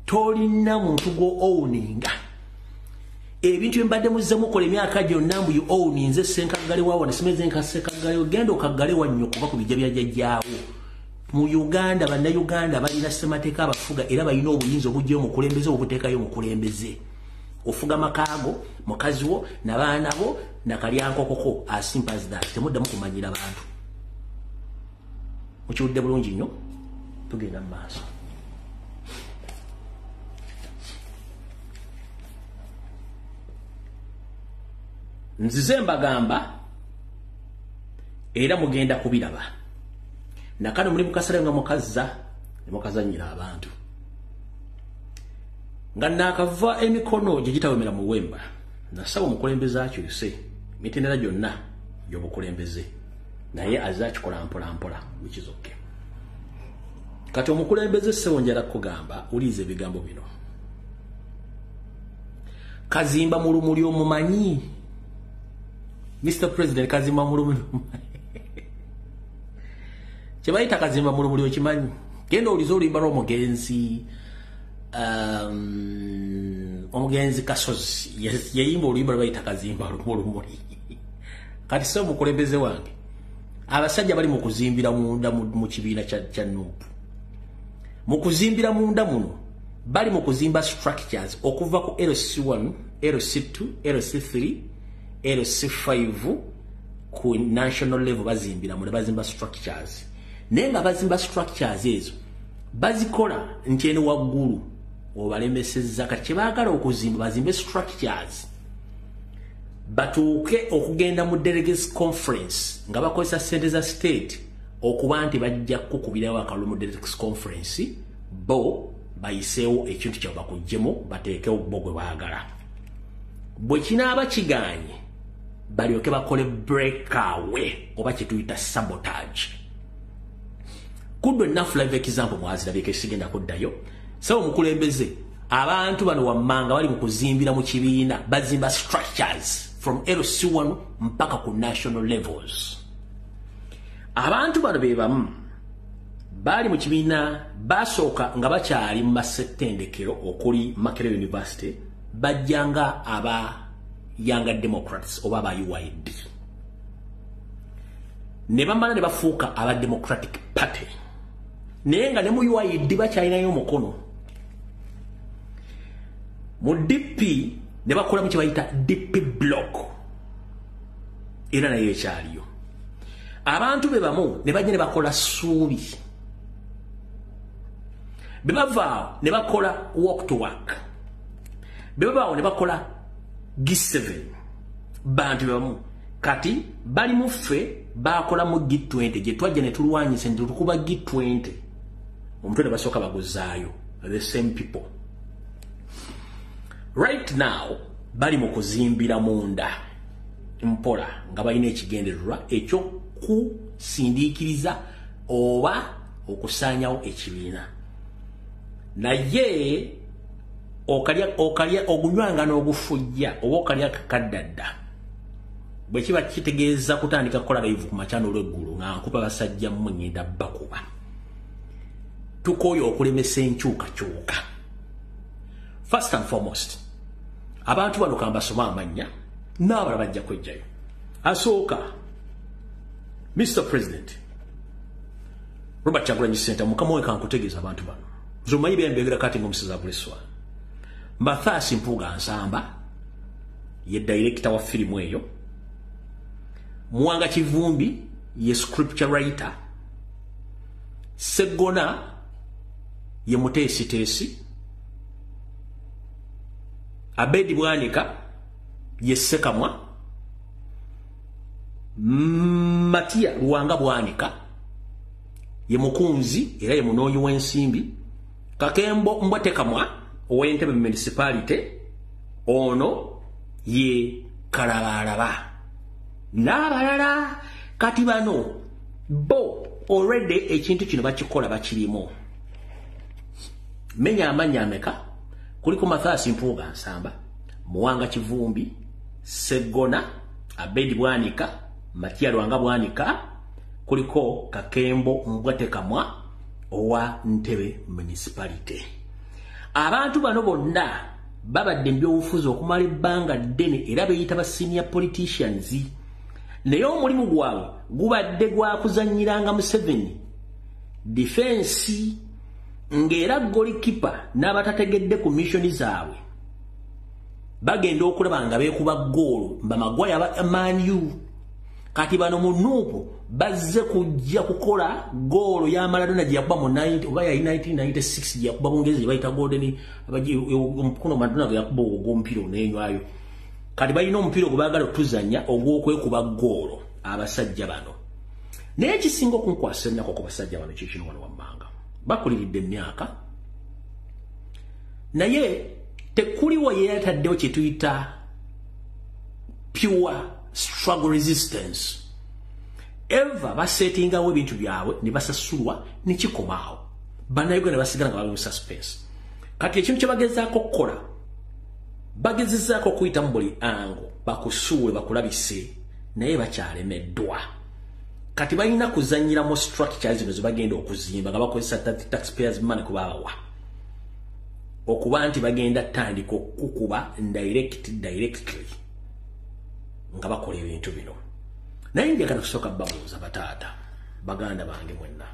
Tolina muntu go owninga. Ebintu mbadde muzze mukola emyaka gyonna mbu you own nze senkagale waawo nesimeze nkasekagale ogenda okagale wannyo kuba ku bijja bya jjajjaawo. Mu Uganda bannayuganda balina ssemateeka abafuga era balina obuyinza obujjayo omukulembeze obuteekayo omukulembeze. Ofuga makaago, mukazi wo, n'abaana bo, nakalyankokoko, as simple as that. Temuddamu kumanyira bantu. Mukiwudde bulungi nnyo, tugenda mu maaso. Nzize mbagamba era mugenda kubiraba. Nakano muli mukasale nga mukazanyira abantu. Nga nakava emikono gye gitawemera mu Wemba. Nasaba omukulembeze akyuse mitendera gyonna gy'obukulembeze. Naye azakikola mpola, which is okay. Kati omukulembeze ssebo njala kugamba ulize ebigambo bino. Kazimba mu lumuli omumanyi. Mr. President, kazimba mu lumuli omumanyi. Kyebayita kazimba mu lumuli okimanyi. Genda olize oluyimba lw'omugenzi omugenzi Kasozi yayimba oluyimba lwe bayita kazimba mu lumuli. kati sebo mukulembeze wange abasajja bali mukuzimbira munda mu kibiina kya NUP mukuzimbira munda muno bali mukuzimba structures okuva ku LC1 LC2 LC3 LC5 ku national level bazimbira mu bazimba structures nenga bazimba structures ezo bazikola nti eno waggulu obalemesezza kati baagala okuzimba bazimbe structures batuuke okugenda mu delegates conference nga bakozesa ssente za state okuba nti bajja kukubirawo akalulu mu delegates conference bo bayiseewo ekintu kyabwe bakuggyemu bateekewo bo gwe baagala bwe kinaaba kiganye balyoke bakole breakaway oba kyetuyita sabotage kudwe enough live example mwazirabika esigenda kuddayo sawa mukulembeze abantu bano wammanga bali mukuzimbira mu kibiina bazimba structures from LC1 mpaka ku national levels abantu bano bebamu bali mu kibiina basooka nga bakyali mu masettendekero okuli Makerere University bajjanga aba Younger Democrats oba aba UID ne bamala ne bafuuka aba Democratic Party naye nga ne mu UID bakyalinayo omukono mu DP ne bakola mu kye bayita DP block era nayo ekyaliyo abantu be bamu ne bajja ne bakola ssuubi be bavaawo ne bakola walk to work be bavaawo ne bakola G7 bantu be bamu kati bali mu ffe bakola mu G20 gye twajja ne tulwanyisa nti tukuba G20 omutwe ne basooka bagozaayo the same people right now bali mu kuzimbira munda mpola nga balina ekigendererwa ekyo kusindiikiriza oba okusaanyawo ekibiina naye okalya ogunywanga n'ogufujja oba okalya kakaddadda bwe kiba kitegeeza kutandika kukola live ku makyano olw'eggulu nga nkuba basajja mmwe ngenda bakuba tukooye okulemesa enkyukakyuka first and foremost abantu bano kambasoma amanya n'abala bajja kwejjayo asooka Mr. President Robert Kyagulanyi Ssentamu mukama we kankutegeeza abantu bano zomanyi bembegera kati ng'omusezi abuleswa Mathias Mpuuga Nsamba ye director wa firimu eyo Mwanga Kivumbi ye scripture writer Segona ye muteesiteesi Abedi Bwanika ye Sekamwa Matia Luwanga Bwanika ye mukunzi era ye munoonyi w'ensimbi Kakembo Mbwatekamwa ow'Entebbe municipality ono ye Kalabalaba n'abalala kati bano bo already ekintu kino bakikola bakirimu menya amanya ameka kuliko Mathias Mpuuga Nsamba Muwanga Kivumbi Segona Abedi Bwanika Matia Luwanga Bwanika kuliko Kakembo Mbwatekamwa owa Ntebbe municipality abantu bano bonna babadde mbyobufuzi okumala ebbanga ddene era beyita ba senior politicians naye omulimu gwabwe gubadde gwakuzanyiranga Museveni defense ng'era golikipa n'abatategedde ku missoni zaabwe bagenda okulaba nga beekuba goolo mbamagwaya aba Man U kati bano mu Nuupu bazze kujja kukola goolo ya Maradona gye yakuba mu 1996 gye yakuba Bungereza gye bayita golden omukono Maradona gye yakuba ogw'omupiira n'enywayo kati balina omupiira gwe baagala otuzanya ogw'okwekuba goolo abasajja bano naye ekisinga okunkwasa ennako ku basajja bano kikino wano wammanga bakuliridde emyaka naye tekuliwo ye yataddewo kye tuyita pure struggle resistance eva basetingawo ebintu byabwe ne basasulwa ne kikomaawo bannayuganda ne basigala nga bali mu suspense kati ekintu kye bagezaako okukola bagezezaako okuyita mu buli ango bakusuule bakulabise naye bakyalemeddwa kati balina kuzanyira mu structure zino ze bagenda okuzimba nga bakozesa taxpayers money kubabawa okuba nti bagenda tandika okukuba directly nga bakola ebintu bino naye njagala kusooka babuuza bataata baganda bange mwenna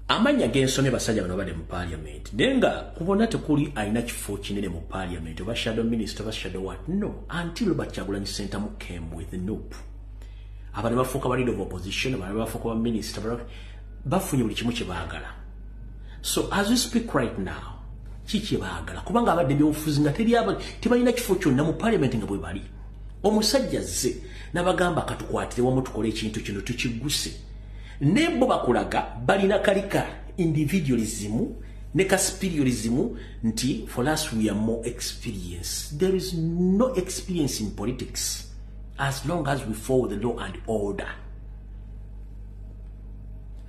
amanya gensomye basajja bano bali mu parliament nenga kubona tekuli aina kifo kinene mu parliament oba shadow minister oba shadow what no until Kyagulanyi Center mu came with nope abantu bafuuka ba leader of opposition abantu bafuuka ba minister bafunye buli kimu kye baagala so as we speak right now kiki baagala kubanga abadde byobufuzi nga tebalina kifo kyonna mu parliament nga bwe bali omusajja zze nabagamba katukwatire wamu tukole ekintu kino tukiguse nebo bakulaga balina kalika individualism ne kaspiritualism nti for us we are more experienced. There is no experience in politics as long as we follow the law and order.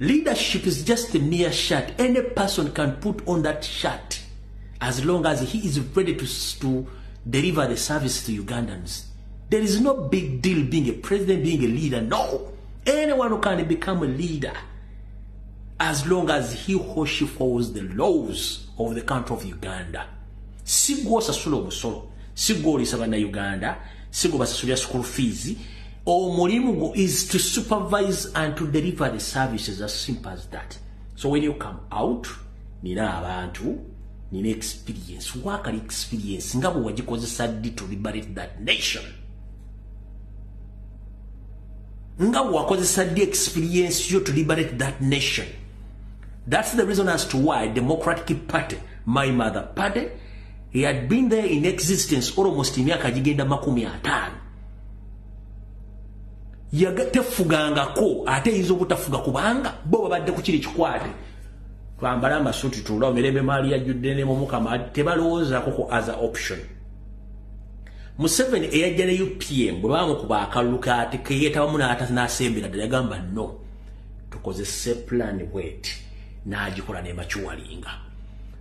Leadership is just a mere shirt. Any person can put on that shirt as long as he is ready to deliver the service to Ugandans. There is no big deal being a president, being a leader. No. Anyone who can become a leader as long as he or she follows the laws of the country of Uganda. Sigo sasula omusolo, sigo lisaba na Uganda, sigo basasulia school fees. Omulimu is to supervise and to deliver the services, as simple as that. So when you come out, nina abantu, nina experience, wakali experience, ngabo wajikozesa di to liberate that nation. Ngabo wakozesa di experience you to liberate that nation. That's the reason as to why Democratic Party, my mother party, he had been there in existence almost imyaka jigenda 50. Yagatefugangako ate izo butafuga kubanga bo babadde ku kiri kikwate twambala amasuti tula omirembe mali ya juddene mu mukama tebalowooza ko as an option. Museveni eyajjane UPM bwe bamukuba akaluka ate keyetawamu n'atasembera ddala yagamba no tukozese plan bweti n'agikola n'emakiwalinga.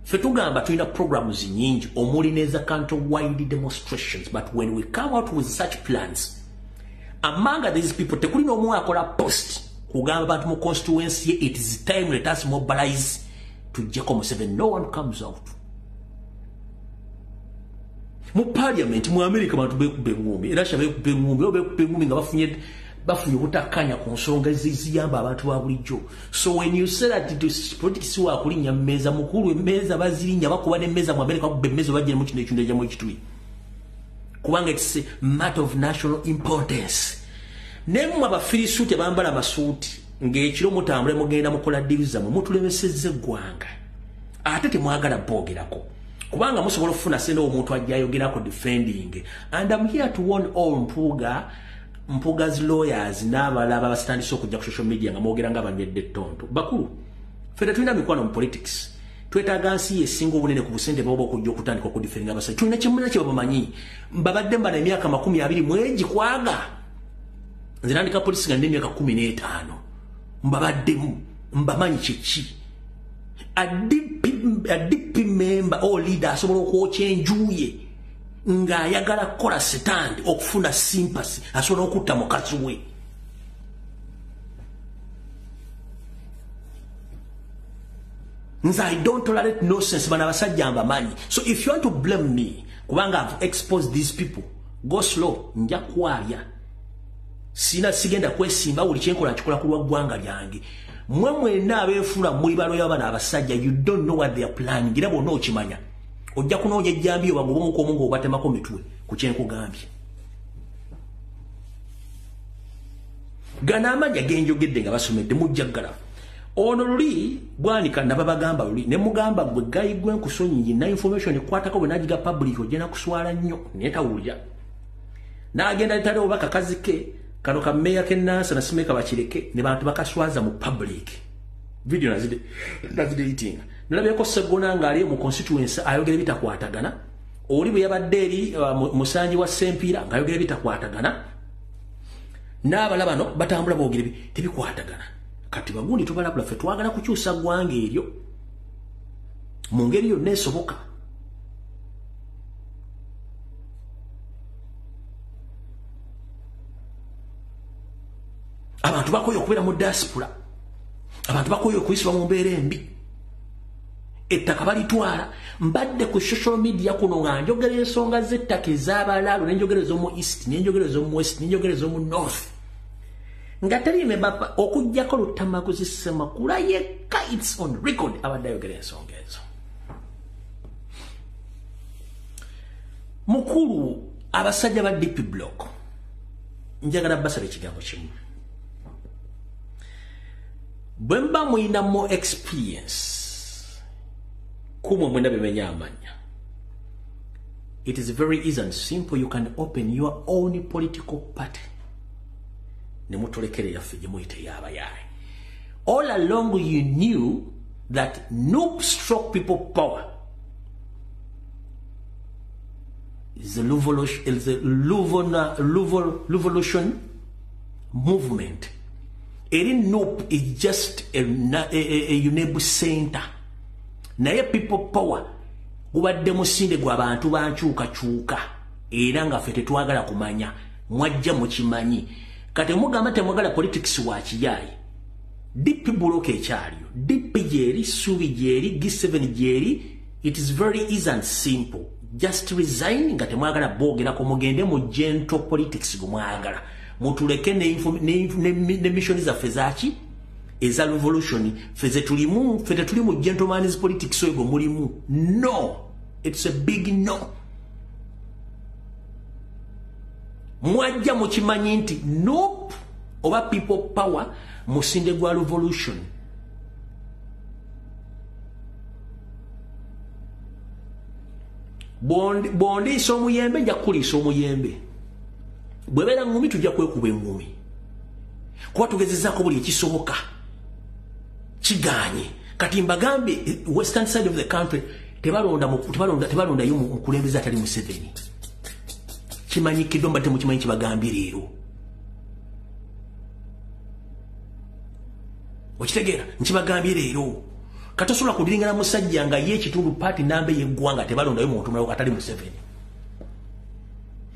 Ffe tugamba tulina programs nyingi omuli neza country-wide demonstrations, but when we come out with such plans, among these people tekuli n'omu akola post kugamba bantu mu constituency it is time let us mobilize to Jacob Museveni. No one comes out. Mu parliament mu America bantu bekubengumi era shabe bekubengumi nga bafunye butakanya ku nsonga ziziyamba abantu ba bulijjo. So when you say that this politics wa kulinya mmeza mukulu emeza bazirinya bakuba n'emmeza mu America bakubbe emmeza bajje mu kino ekinde jamu ekituli. Kubanga it's a matter of national importance. Nemu abafirisuti bambala amasuuti ng'ekiro mutambule mugenda mukola diviza mu mutulemesezze eggwanga ate temwagala boogerako kubanga musobola okufuna sente omuntu ajjayogerako defending. And I'm here to warn all Mpuga's lawyers n'abalaba basitandise okujja ku social media nga mwogera nga banyedde ettonto. Bakulu ffe tetulina mikwano mu politics. Twetaaga nsi esinga obunene ku busente bw'oba okujja okutandika okudiferinga abasajja. Tulina kyemuna kye babamanyi. Mbabadde mbala emyaka 20 mwegi kwaga. Nze nandika polisi nga nina emyaka 15. Mbabaddemu. Mbamanyi kyeki. A DP member or leader asobola okwokya enjuye ng'ayagala kukola stand okufuna sympathy asobola okutta mukazi we. I don't tolerate nonsense, but abasajja mbamanyi. So if you want to blame me, kubanga I've exposed these people, go slow, nja kwalya. Sina sigenda kwesimba buli kyenkola nkikola ku lwa ggwanga lyange. Mmwe mwenna abeefula muli baloyo abana abasajja, you don't know what they are planning. Era bonna okimanya. Ojja kunoonya ejjambi yo bagoba omuko omu ng'obatemako mitwe ku kyenkugambye. Gana amanya genjogedde nga basomedde mujjaggala. Ono luli bwanika nababagamba luli ne mugamba gwe gayi gwe nkusonyi na information ekwatako bwe nagiga public ojena kuswala nnyo netawulya n'agenda litale obaka kazike kano ka meya kenansa na simeka bakireke ne bantu bakaswaza mu public video nazide eating nalabyeko segona ng'ali mu constituency ayogera bitakwatagana oli bwe yabadde eri musanji wa Sempira ng'ayogera bitakwatagana n'abala bano batambula boogera tebikwatagana. Kati bagundi tubalabula ffe twagala kukyusa ggwanga eryo mu ngeri yonna esoboka. Abantu bakoye okubeera mu diaspora, abantu bakoye okuyisibwa mu mbeera embi. ettaka balitwala mbadde ku social media kuno nga njogera ensonga z'ettaka ez'abalaalo nenjogera ez'omu east nenjogera ez'omu west nenjogera ez'omu north nga taliime bapa okujjako Lutamaguzi Ssemakula yekka it's on record abadde ayogera ensonga ezo. Mukulu abasajja ba DP block njagala basala ekigambo kimu bwe mba muyina mo experience kumwe mwenda bimenya amanya. It is very easy and simple. You can open your own political party. Nemutolekere yaffe gye muyite yabayaye. All along you knew that noob stroke people power is the revolution movement. Erin noob is just a unable center. Naye people power gubadde musinde gwa bantu banchuka era nga ffe tetwagala kumanya mwajja mukimanyi kati mugamba temwagala politics wa kiyayi DP block ekyaliyo DP jeri subi jeri G7 jeri. It is very easy and simple. Just resign nga temwagala bogerako mugende mu gentle politics gumwagala mutuleke ne mission zaffe zaki eza revolution feze tulimu gentleman's politics oyo mulimu. No, it's a big no. Mwajja mukimanyi nti nope oba people power musinde gwa revolution. Bondi so muyembe nja kulisa omuyembe bwebera ngumi tujja kwekuba engumi kuba tugezezaako buli ekisoboka kiganye kati mbagambe western side of the country tebalonda yo mukulembeza atali Museveni kimanyikiddwa mbadde mukimanyi kibagambye leero okitegeera nkibagambye leero katosobola kudiringana musajja nga ye ekitundu party nambe yeggwanga tebalondayo muntu mulala atali Museveni.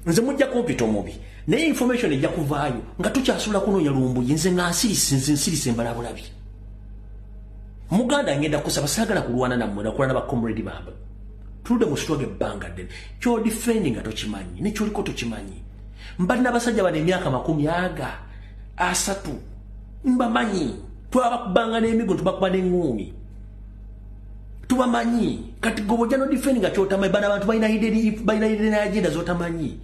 Nze mujja kumpita omubi naye information ejja kuvaayo nga tukyasobola kunoonya Lumbuye nze nga nsirise mbalabulabi. Muganda ngenda kusaba saagala kulwana nammwe nakulwana ba comrade bamba tuludde mu struggle ebbanga ddene kyo defending nga tokimanyi ne kyoliko tokimanyi. Mbalina abasajja bano emyaka 30 mbamanyi twabakubanga n'emigo tubakuba n'eŋŋuumi tubamanyi kati gobojja no defending nga kyotamanyi bana abantu balina hidden agenda zotamanyi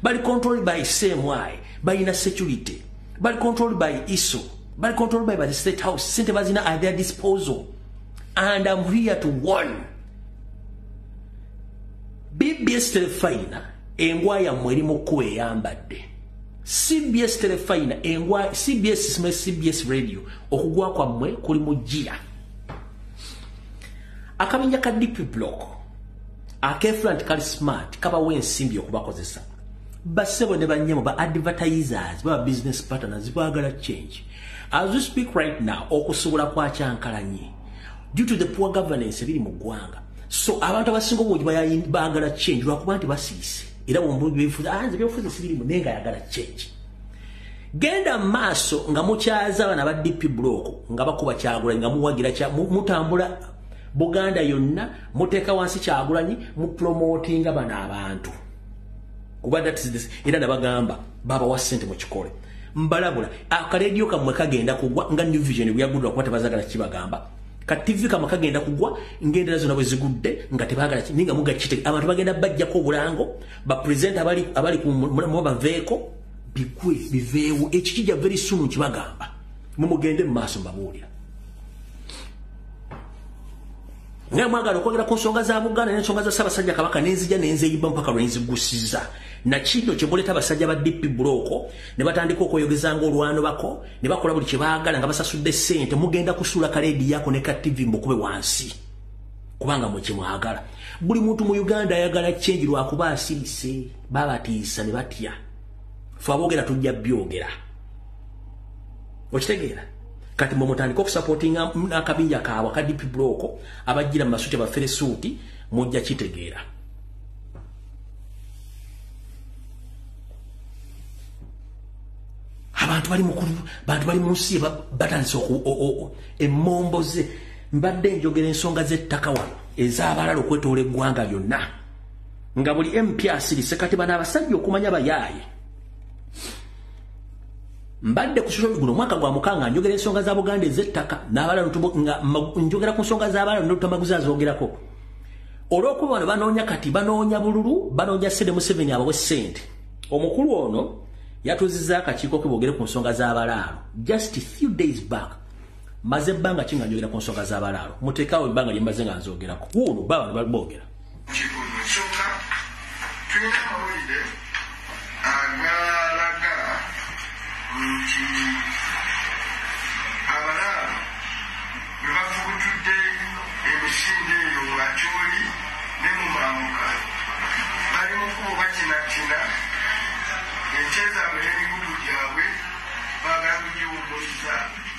bali controlled by CMY balina security bali controlled by ISO bali controlled by the state house sente bazina at their disposal and I'm here to warn BBS telefaina engwa ya mweri mukwe eyambadde CBS telefaina engwa CBS radio okugwa kwa mwe kuli mujia akaminya ka DP block akefront kali smart kaba wensimbi okubakozesa basebo ne banyemo ba advertisers ba business partners bagala change. As we speak right now okusobola kwa kyankalanyi due to the poor governance ebiri mu ggwanga so abantu abasinga obungi bagala change lwakuba nti basiise era bombi befuza byofuza sibiri munenga yagala change. Genda maaso nga mukyaza abana ba DP block nga bakuba Kyagulanyi nga muwagira mutambula Buganda yonna muteka wansi Kyagulanyi mu promoting abana abantu kuba that is this era nabagamba baba wa sente mu kikole mbalabula akaledio kamwe kagenda kugwa nga New Vision byagudwa kwata bazagala kibagamba ka TV kama kagenda kugwa ngendera zona bwezigudde nga tebagala ninga muga kite abantu bagenda bajja ko bulango ba present abali ku ba veeko bikwe biveewo ekikija very soon kibagamba mumugende maaso mbabulira mwagala okwogera ku nsonga za Buganda n'ensonga za Ssaabasajja Kabaka n'enzija n'enzeyiba mpaka lwenzigusiza na kino kyemuleta abasajja ba DP block ne batandika okweyogezanga olwano bako ne bakola buli kyebaagala nga basasudde ssente mugenda kusuula kaleedi yako ne ka TV mbukube wansi kubanga mwe kyemwagala buli muntu mu Uganda ayagala change lwakuba asirise babatiisa ne batya fe aboogera tujja byogera okitegeera kati mutandika okusupportinga akabinja kaabwe ka DP block abajjira mu masuti abafere suuti mujja kitegeera. Abantu bali mukulu bantu bali munsi batandise emmomboze mbadde njogera ensonga z'ettaka wano ez'abalala okwetoola eggwanga lyonna nga buli MP asirise kati bano abasajja okumanya bayaaye. Mbadde ku social guno mwaka gwa mukanga njogera ensonga za Buganda ez'ettaka n'abalala njogera ku nsonga z'abalala n'otamaguzi azogerako. Olw'okuba bano banoonya kati banoonya bululu banoonya Sede Museveni abawe ssente. Omukulu ono yatuuzizza akakiiko ke boogere ku nsonga z'abalaalo just a few days back. Maze ebbanga ki nga njogera ku nsonga z'abalaalo muteekaawo ebbanga lye mbaze nga nzogerako wuuno baba ne boogera. Tulina amawulire agalaga nti abalaalo bwe bafubutudde emisinde eyo mu Acholi ne mu Mambuka bali mu kuba bakinatina ente zaabwe n'emigugu gyabwe baagala kugiwummuliza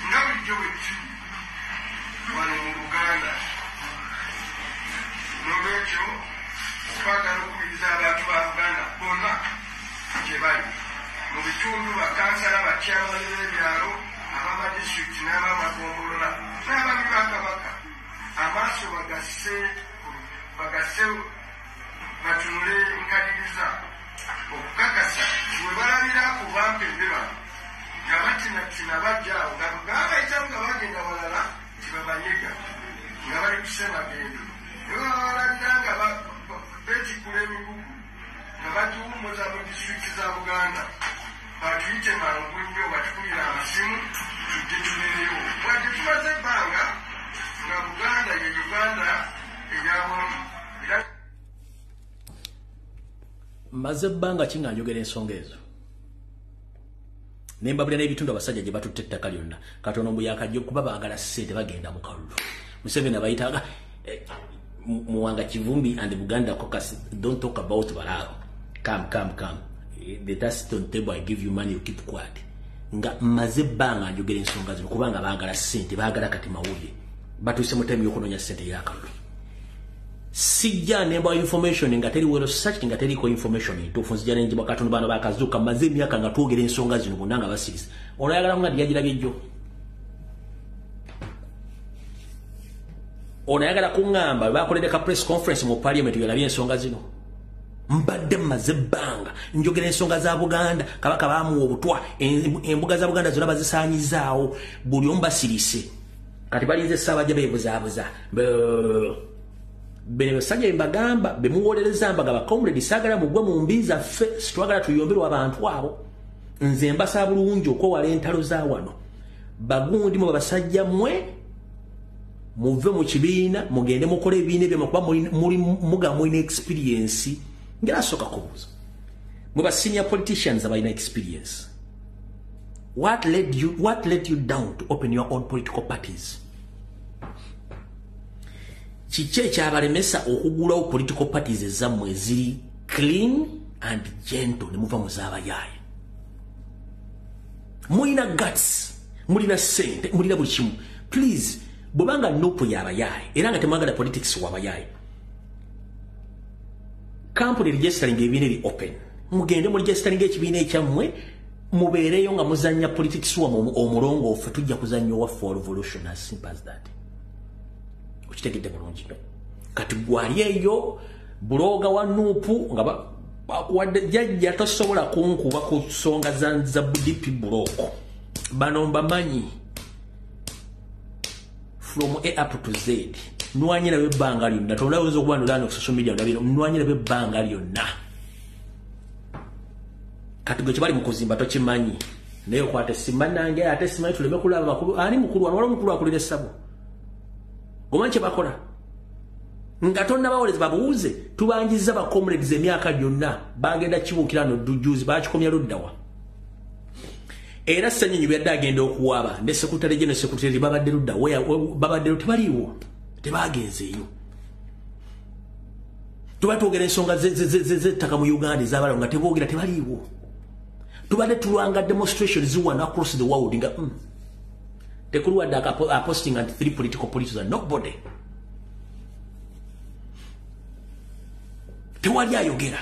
nga bulijjo bwe kiri wano mu Uganda. N'olwekyo twagala okubiriza abantu ba Uganda bonna gye bali mu bitundu bakansala bakyamani b'ebyalo abamadistrict n'abamagombolola n'abami ba Kabaka amaaso bagasse batunule nkaliriza okukakasa bwe balabira ku bampembe bano nga batinatina bajjaawo nga gabayitamu nga bagenda walala tibabanyiga nga bali kusemagendo ebabalabira nga betikula emigugu nga bagiwummuza mu disitulikiti za Buganda batuyite mangu nnyo batukulira amasimu tujje tubeerewo wadde tumaze ebbanga nga Buganda ye Uganda eyawamu. Maze ebbanga ki nga njogera ensonga ezo nembabulira n'ebitundu abasajja gye batutte ettaka lyonna katono mbu yakajja kuba baagala ssente bagenda mu kalulu. Museveni abayitaga Muwanga Kivumbi and Buganda caucus don't talk about Balalo. Come. The dust on table, I give you money, you keep quiet. Nga maze banga njogera ensonga zino kubanga baagala ssente baagala kati mawulire batuse mu time y'okunoonya ssente yakalulu. Sijja nemba information nga teri wero search nga teri ko information ntuufu nzija nenjibwa katonda bano bakazuuka maze emyaka nga twogera ensonga zino bonna nga basirisa. Olwayagala nga lyagira byejjo. Onayagala kuŋŋamba bakoledde ka press conference mu parliament yolabye ensonga zino. Mbadde maze ebbanga njogera ensonga za Buganda Kabaka baamuwa obutwa embuga za Buganda zonna bazisaanyizaawo buli omu basirise kati balinze Ssaabajja beebuzaabuza bene basajja mbagamba bemuwolereza mbaga bakomredi saagala mugwe mu mbi zaffe situwagala tuyombirwa abantu abo nze mbasa bulungi okwewala entalo za wano bagundi mu basajja mmwe muve mu kibiina mugende mukole ebibiina ebyo kuba mulina experience ngera soka kubuuza mwe ba senior politicians abalina experience. What led you down to open your own political parties? Kiki ekyabalemesa okugulawo political parties ezammwe eziri clean and gentle ne muva mu z'abayaaye? Mulina guts, mulina ssente, mulina buli kimu. Please bwebanga nopo y'abayaaye era nga temwagala politics w'abayaaye company registering ebibiina eri open mugende mu registering ekibiina ekyammwe mubeereyo nga muzannya politics wamu omulongoofu tujja kuzannya owaffe wa revolution as simple as that. Okitegedde bulungi no kati gwali eyo buloga wa nuupu nga wadde jjajja tosobola kunkuba ku nsonga za DP buloko bano mbamanyi from A up to Z. Nwanyira bebbanga lyonna tolawuza okuba nolano ku social media ndabira nwanyira bebbanga lyonna kati gwe kibali mu kuzimba tokimanyi naye okwate simanange ate simanyi tuleme kulaba makulu ani mukulu wano wala mukulu akulira essabo gomanyi kye bakola nga tonna bawolezi babuuze tubanjiza ba comrades emyaka gyonna bagenda kibuukira noddujuzi bakikomya luddawa era Ssenyonyi byadde agenda okuwaba ne sekutale gye ne sekutale babadde ludda babadde tebaliiwo tebagenzeeyo tuba twogera ensonga z'ettaka mu Uganda ez'abalawo nga teboogera tebaliiwo tubadde tulwanga demonstration ziwana across the world nga tekuluwadde posting and 3 political politicians and nobody tewali ayogera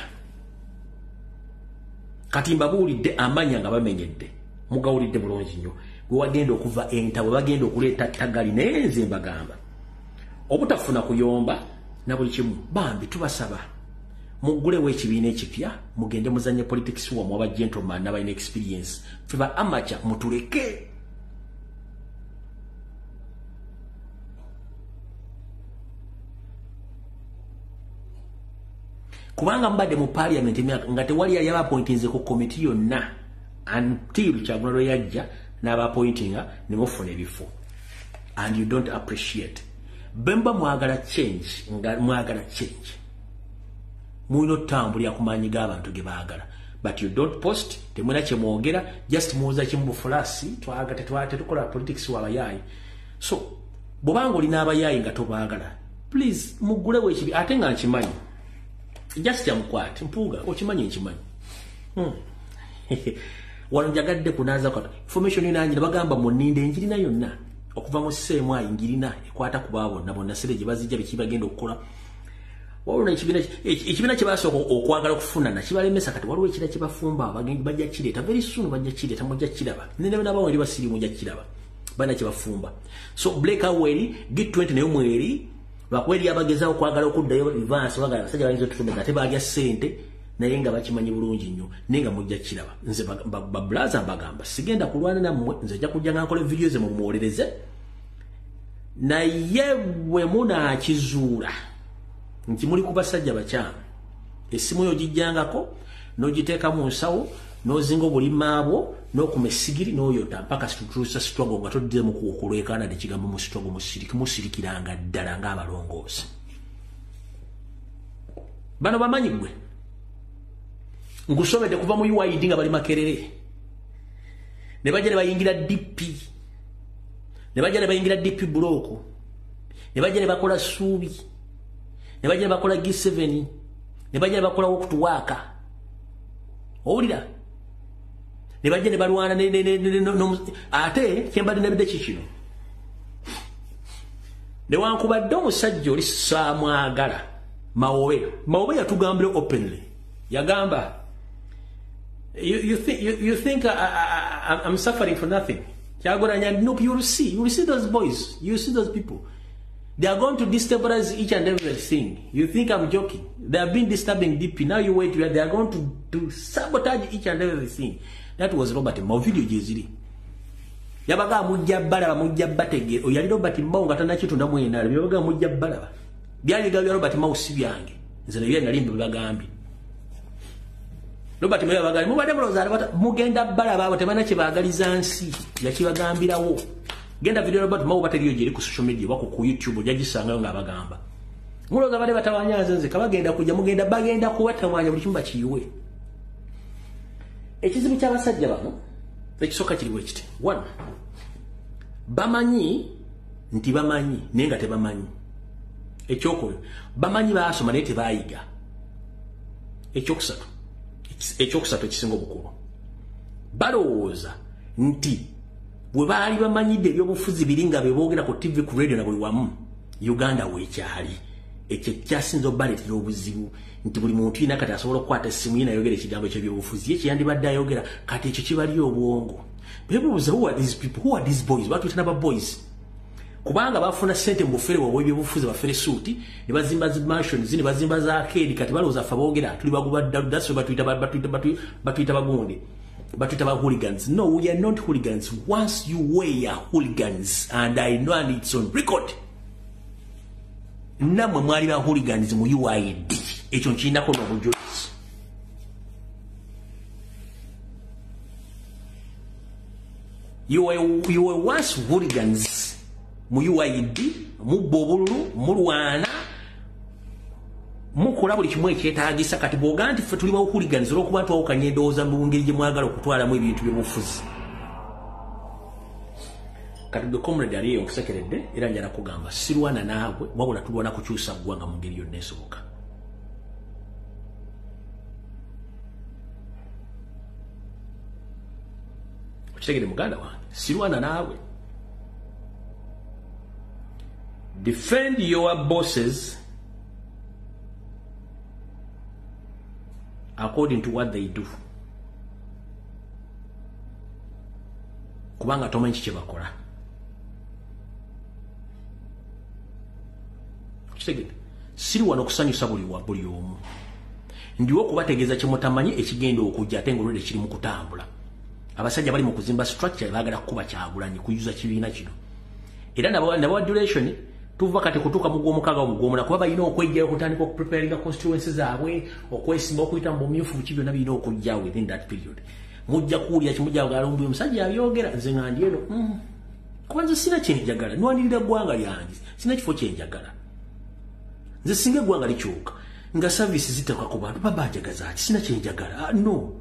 kati mbabuulidde amanya nga bamenyedde mugawulidde bulungi nnyo bwe wagenda okuva enta bwe bagenda okuleeta ttagali naye nze mbagamba obutafuna kuyomba na buli kimu bambi tubasaba mugulewo ekibiina ekipya mugende muzanye politics wa mwaba gentleman n'abalina experience feba amateur mutuleke kubanga mbadde mu parliament nga tewali yali abapointinze ku committee yonna until Kyagulanyi yajja n'abapointinga ne mufuna ebifo and you don't appreciate bemba mwagala change nga mwagala change muino tambulya kumanyi g'abantu ge baagala but you don't post temwena kye mwogera just muoza kimu fulasi twagate tukola politics w'abayayi so bobanga olina abayayi nga tobaagala please mugulewo ekibi ate nga nkimanyi just yamukwate mpuuga okimanyi nkimanyi wano njagadde kunaza kwa information inanjira bagamba muninde enjirina yonna okuva mu seemu ayingirina ekwata ku baabo na bonna sire gye bazijja bikibagenda okukola waliwo ekibiina kye basooka okwagala okufunana kibalemesa kati waliwo ekira kye bafumba abagenzi bajja kireeta very soon bajja kireeta mujja kiraba nene n'abawo eri basiri mujja kiraba bana kye bafumba so break away get 20 nayo mweri lwakweri abagezaawo okwagala okuddayo advance bagala abasajja bayinza otutumeka ate baalya ssente naye nga bakimanyi bulungi nnyo naye nga mujja kiraba nze babulaza mbagamba sigenda kulwana nammwe nze ojja kujja nga nkola vidiyo ze mumuwolereze naye bwe munaakizuula nti muli ku basajja bakyamu essimu yo ogijjangako n'ogiteeka mu nsawo n'ozinga obulimaabwo n'okuma essigiri n'oyota mpaka situtuusa sitwago nga toddemu kulwekanade kigambo mu sitwago musirikiranga ddala ng'abalongoosi bano bamanyi gwe ngusomedde kuva mu UID nga bali Makerere ne bajja ne bayingira DP ne bajja ne bayingira DP block ne bajja ne bakola Suubi ne bajja ne bakola G7 ne bajja ne bakola okutuwaaka owulira ne bajja ne balwana ate kyembadde nebidde kikino ne wankubadde omusajja oli saamwagala Mawobe yatugambire openly yagamba you think I'm suffering for nothing. Nope, you will see those boys, you see those people. They are going to destabilize each and everything. You think I'm joking? They have been disturbing DP. Now you wait, they are going to sabotage each and everything. That was Robert Mao video jeziri. Yabaga mujja balaba mujja batege. Oyali Robert Mao ngatana kitu na mwena. Yabaga mujja balaba. Byali gabya Robert Mao sibyange. Nze naye nalimbe bagambi. Robert Mao yabaga mubadde mulozala mugenda balaba abo tebana kibagaliza nsi. Yakibagambirawo. Genda video Robert Mao bateriyo jeri ku social media wako ku YouTube jagisangayo ngabagamba. Muloza bale batawanyaza nze kabagenda kujja mugenda bagenda kuwatawanya buli kimba kiwe. Ekizibu ky'abasajja bano ekisoka kiriwe kiti 1 bamanyi nti bamanyi nenga tebamanyi ekyokolo bamanyi baasoma naye tebayiga ekyokusatu ekisinga obukulu balowooza nti bwe baali bamanyidde ebyobufuzi biringa beboogera ku TV ku radio na buli wamu Uganda weekyali ekyo kyasinza obaleetera obuzibu nti buli muntu yina kati asobola okukwata essimu yina ayogera ekigambo ky'ebyobufuzi ye kyeyandibadde ayogera kati ekyo kibali obwongo bebuuza who are these people, who are these boys, batuyita n'aba boys kubanga bafuna ssente mu bufere bwabwe ebyobufuzi bafere suuti ne bazimba zi mansions ne bazimba za arcade kati balowooza ffe boogera tuli baguba that's batuyita bagundi batuyita ba hooligans. No, we are not hooligans. Once you were hooligans and I know and it's on record namwe mwali ba hooligans mu UID ekyo nkirinako n'obujulizi. You were once hooligans mu UID mubba obululu mulwana mukola buli kimu ekyetaagisa kati bw'ogamba nti ffe tuli ba hooligans olw'okuba twawukanya endowooza mu ngeri gye mwagala okutwalamu ebintu by'obufuzi. Kati gwe comrade aliyo nkusekeredde era njala kugamba sirwana naagwe wabula tulwana kukyusa ggwanga mu ngeri yonna esoboka. Okitegere muganda wange sirwana naawe. Defend your bosses according to what they do. Kubanga tomanyi kye bakola. kitegedde siri wano kusanyusa buli omu ndiwo kubategeeza kimutamanyi ekigenda okujja ate ng'olwedde kiri mu kutambula abasajja bali mu kuzimba structure baagala kuba Kyagulanyi kuyuza kibiina kino era nabo duration tuva kati kutuuka mu gw'omukaaga omugw'omuna kuba balina okwejjayo okutandika okupreparinga constituency zaabwe okwesimba okuyita mu bumyufu ki byonna birina okujja within that period mujja kuwulira kimujja kugala Lumbuye omusajja abyogera nze nga ndi eno kuba nze sina kyenjagala nwanirira eggwanga lyange sina kifo kyenjagala nze singa eggwanga likyuka nga service ziteka ku bantu babajagaza ati sina kyenjagala no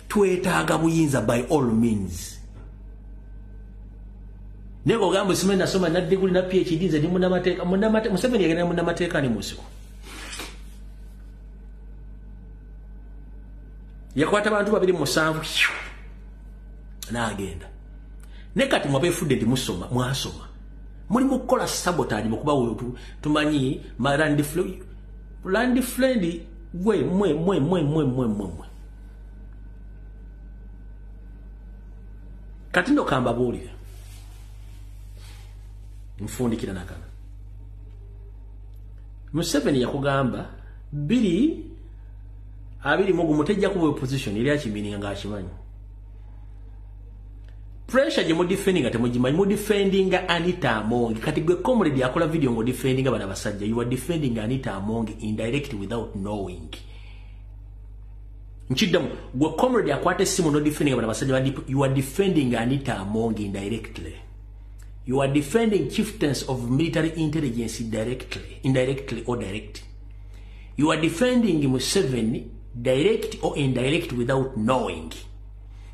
twetaaga buyinza by all means nego gambo simena nasoma na degree na PhD nze ndi munamateeka Museveni yagenda munamateeka ni musiko yakwata abantu babiri musanvu naagenda ne kati Bamwefulide ndi mwasoma muli mukola sabotage mukuba wetu tumanyi land friend gwe mwe kati ndo kamba bulira mfundikira nakana Museveni yakugamba abiri mugu mutejja kuba position ili akimininga ngakimanyi pressure je mu defending ate mujimanyi mu defending Anita Amongi kati gwe comrade yakola video ngo defending abana Abasajja you are defending Anita Amongi indirect without knowing nchiddamu gwe comrade yakwata simu no defending abana Abasajja you are defending Anita Amongi indirectly you are defending chieftains of military intelligence indirectly or direct you are defending Museveni direct or indirect without knowing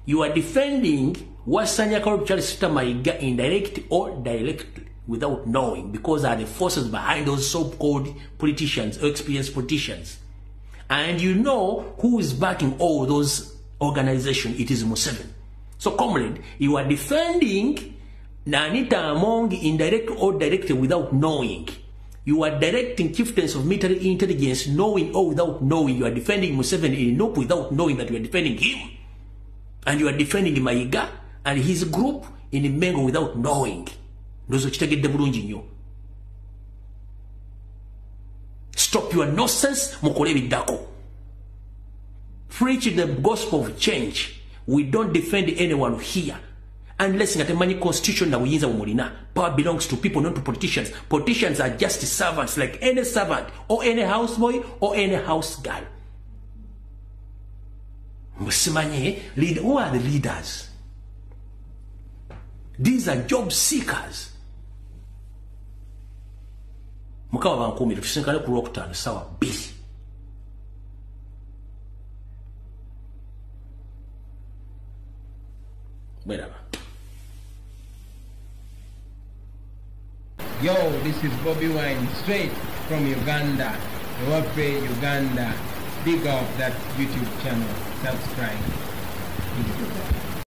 you are defending Wasanya Karup Charles Mayiga indirect or direct without knowing because are the forces behind those so-called politicians or experienced politicians. And you know who is backing all those organizations. It is Museveni. So comrade, you are defending Anita Amongi indirect or direct without knowing. You are directing chieftains of military intelligence knowing or without knowing. You are defending Museveni in Nope without knowing that you are defending him. And you are defending Mayiga and his group in Mengo without knowing. Stop your nonsense, Mukolebi Dako. Preach the gospel of change. We don't defend anyone here. Unless in the money constitution that we use power belongs to people, not to politicians. Politicians are just servants, like any servant, or any houseboy, or any house girl. Who are the leaders? These are job seekers. Mukawa bankumira tusinkane ku Rocktown sawa busy. Whatever. Yo, this is Bobby Wine straight from Uganda. Ewaffe, Uganda. Big up that YouTube channel. Subscribe.